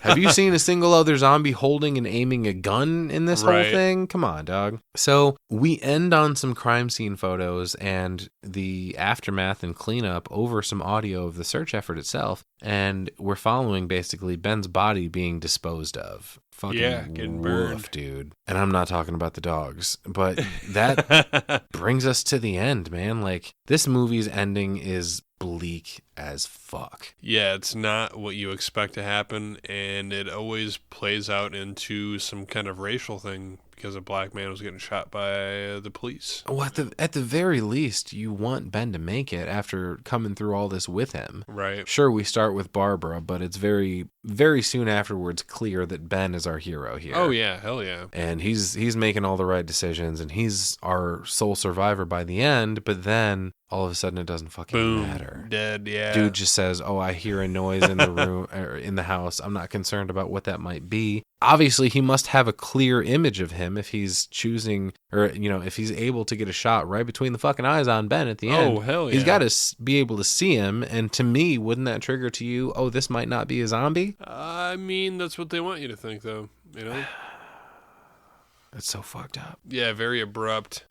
Have you seen a single other zombie holding and aiming a gun in this whole thing? Come on, dog. So we end on some crime scene photos and the aftermath and cleanup over some audio of the search effort itself. And we're following basically Ben's body being disposed of. Fucking getting woof, burned. dude. And I'm not talking about the dogs, but that brings us to the end, man. Like, this movie's ending is bleak as fuck. Yeah, it's not what you expect to happen, and it always plays out into some kind of racial thing because a black man was getting shot by the police. Well, at the very least, you want Ben to make it after coming through all this with him. Right. Sure, we start with Barbara, but it's very, very soon afterwards clear that Ben is our hero here. Oh, yeah. Hell yeah. And he's making all the right decisions, and he's our sole survivor by the end, but then all of a sudden it doesn't fucking Boom. matter. Dead, yeah. Dude just says, oh, I hear a noise in the room or in the house. I'm not concerned about what that might be. Obviously, he must have a clear image of him if he's choosing, or, you know, if he's able to get a shot right between the fucking eyes on Ben at the end. Oh, hell yeah. He's got to be able to see him. And to me, wouldn't that trigger to you, oh, this might not be a zombie? I mean, that's what they want you to think, though, you know? It's so fucked up. Yeah, very abrupt.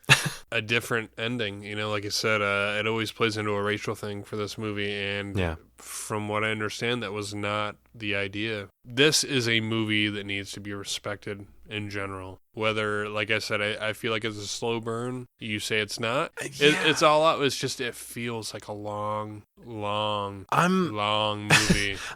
A different ending, you know, like I said, it always plays into a racial thing for this movie, and Yeah. from what I understand, that was not the idea. This is a movie that needs to be respected in general. Whether, like I said, I feel like it's a slow burn. You say it's not. It's all out. It's just, it feels like a long movie.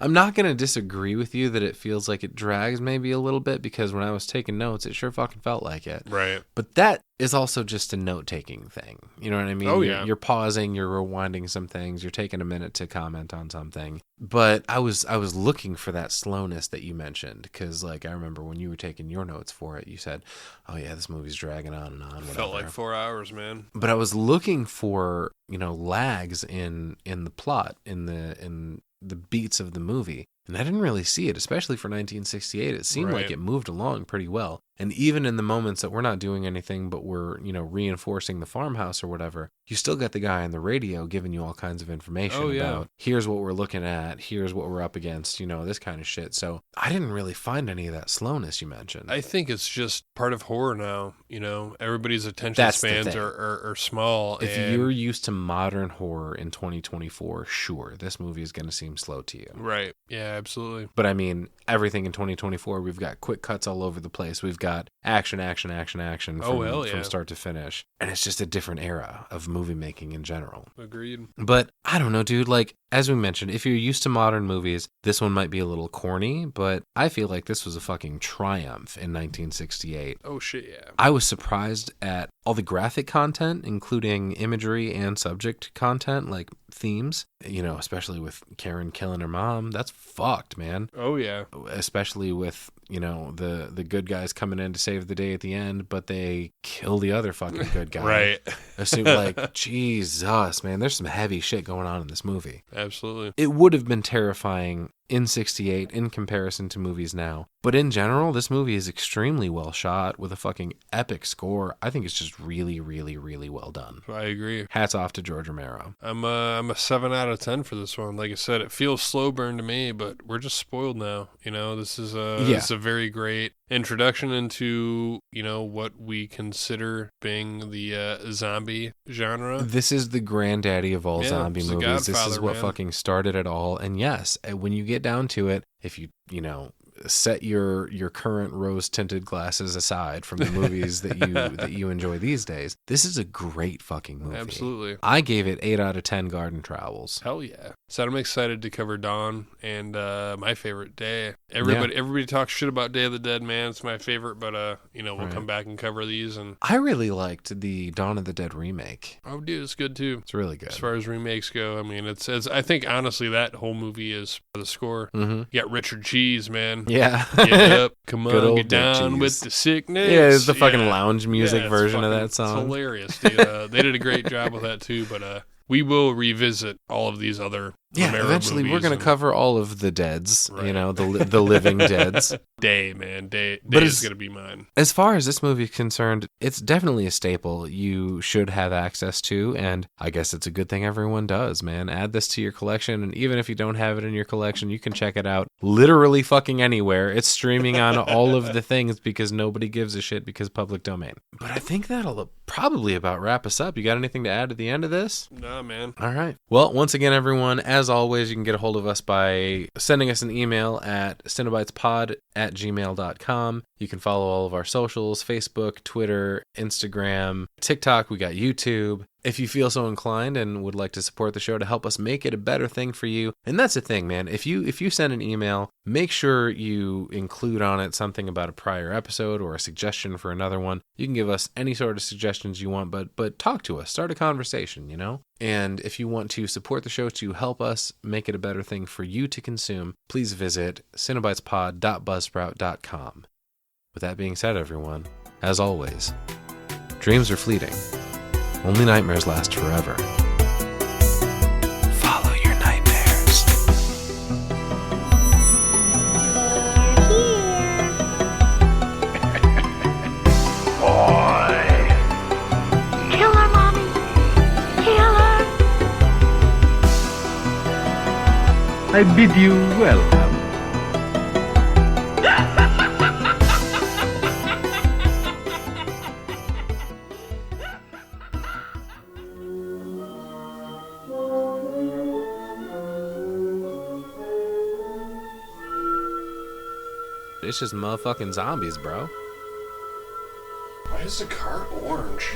I'm not going to disagree with you that it feels like it drags maybe a little bit, because when I was taking notes, it sure fucking felt like it. Right. But that is also just a note-taking thing. You know what I mean? Oh, You're- yeah. You're pausing, you're rewinding some things, you're taking a minute to comment on something. But I was looking for that slowness that you mentioned, because, like, I remember when you were taking your notes for it, you said, oh yeah, this movie's dragging on and on. Whatever. Felt like 4 hours, man. But I was looking for, you know, lags in the plot, in the beats of the movie. And I didn't really see it, especially for 1968. It seemed like Right. it moved along pretty well. And even in the moments that we're not doing anything, but we're, you know, reinforcing the farmhouse or whatever, you still got the guy on the radio giving you all kinds of information Oh, yeah. about, here's what we're looking at, here's what we're up against, you know, this kind of shit. So I didn't really find any of that slowness you mentioned. I think it's just part of horror now, you know? Everybody's attention That's the spans thing. are small. If and, you're used to modern horror in 2024, sure, this movie is going to seem slow to you. Right. Yeah, absolutely. But I mean, everything in 2024, we've got quick cuts all over the place. We've got action Oh, hell yeah. from start to finish. And it's just a different era of movie making in general. Agreed. But I don't know, dude. Like, as we mentioned, if you're used to modern movies, this one might be a little corny, but I feel like this was a fucking triumph in 1968. Oh, shit, yeah. I was surprised at all the graphic content, including imagery and subject content, like themes, you know, especially with Karen killing her mom. That's fucked, man. Oh, yeah. Especially with, you know, the good guys coming in to save the day at the end, but they kill the other fucking good guy. Right. Assume, like, Jesus, man, there's some heavy shit going on in this movie. Absolutely. It would have been terrifying in '68 in comparison to movies now. But in general, this movie is extremely well shot with a fucking epic score. I think it's just really, really, really well done. I agree. Hats off to George Romero. I'm a 7 out of 10 for this one. Like I said, it feels slow burn to me, but we're just spoiled now. You know, this is a very great introduction into, you know, what we consider being the zombie genre. This is the granddaddy of all zombie it's the movies. This is Godfather, what man. fucking started it all. And yes, when you get down to it, if you set your current rose-tinted glasses aside from the movies that you enjoy these days, this is a great fucking movie. Absolutely. I gave it 8 out of 10 garden trowels. Hell yeah. So I'm excited to cover Dawn and my favorite day. Everybody talks shit about Day of the Dead, man. It's my favorite, but we'll come back and cover these. And I really liked the Dawn of the Dead remake. Oh, dude, it's good too. It's really good. As far as remakes go, I mean, it's I think honestly that whole movie is the score. Mm-hmm. You got Richard Cheese, man. Yeah. Get up, come Good on, old get down Cheese. with the sickness. Yeah, it's the fucking lounge music it's version of fucking- that song. It's hilarious, dude. They did a great job with that too, but we will revisit all of these other Romero eventually we're movies going to and- cover all of the deads, Right. the living deads. Day is going to be mine. As far as this movie is concerned, it's definitely a staple you should have access to, and I guess it's a good thing everyone does, man. Add this to your collection, and even if you don't have it in your collection, you can check it out literally fucking anywhere. It's streaming on all of the things because nobody gives a shit because public domain. But I think that'll probably about wrap us up. You got anything to add at the end of this? Nah, man. All right. Well, once again, everyone, as always, you can get a hold of us by sending us an email at cinebitespod@gmail.com. You can follow all of our socials, Facebook, Twitter, Instagram, TikTok. We got YouTube. If you feel so inclined and would like to support the show to help us make it a better thing for you, and that's the thing, man. If you send an email, make sure you include on it something about a prior episode or a suggestion for another one. You can give us any sort of suggestions you want, but talk to us. Start a conversation, you know? And if you want to support the show to help us make it a better thing for you to consume, please visit cinebitespod.buzzsprout.com. With that being said, everyone, as always, dreams are fleeting. Only nightmares last forever. Follow your nightmares. Boy. Kill her, Mommy. Kill her. I bid you welcome. It's just motherfucking zombies, bro. Why is the car orange?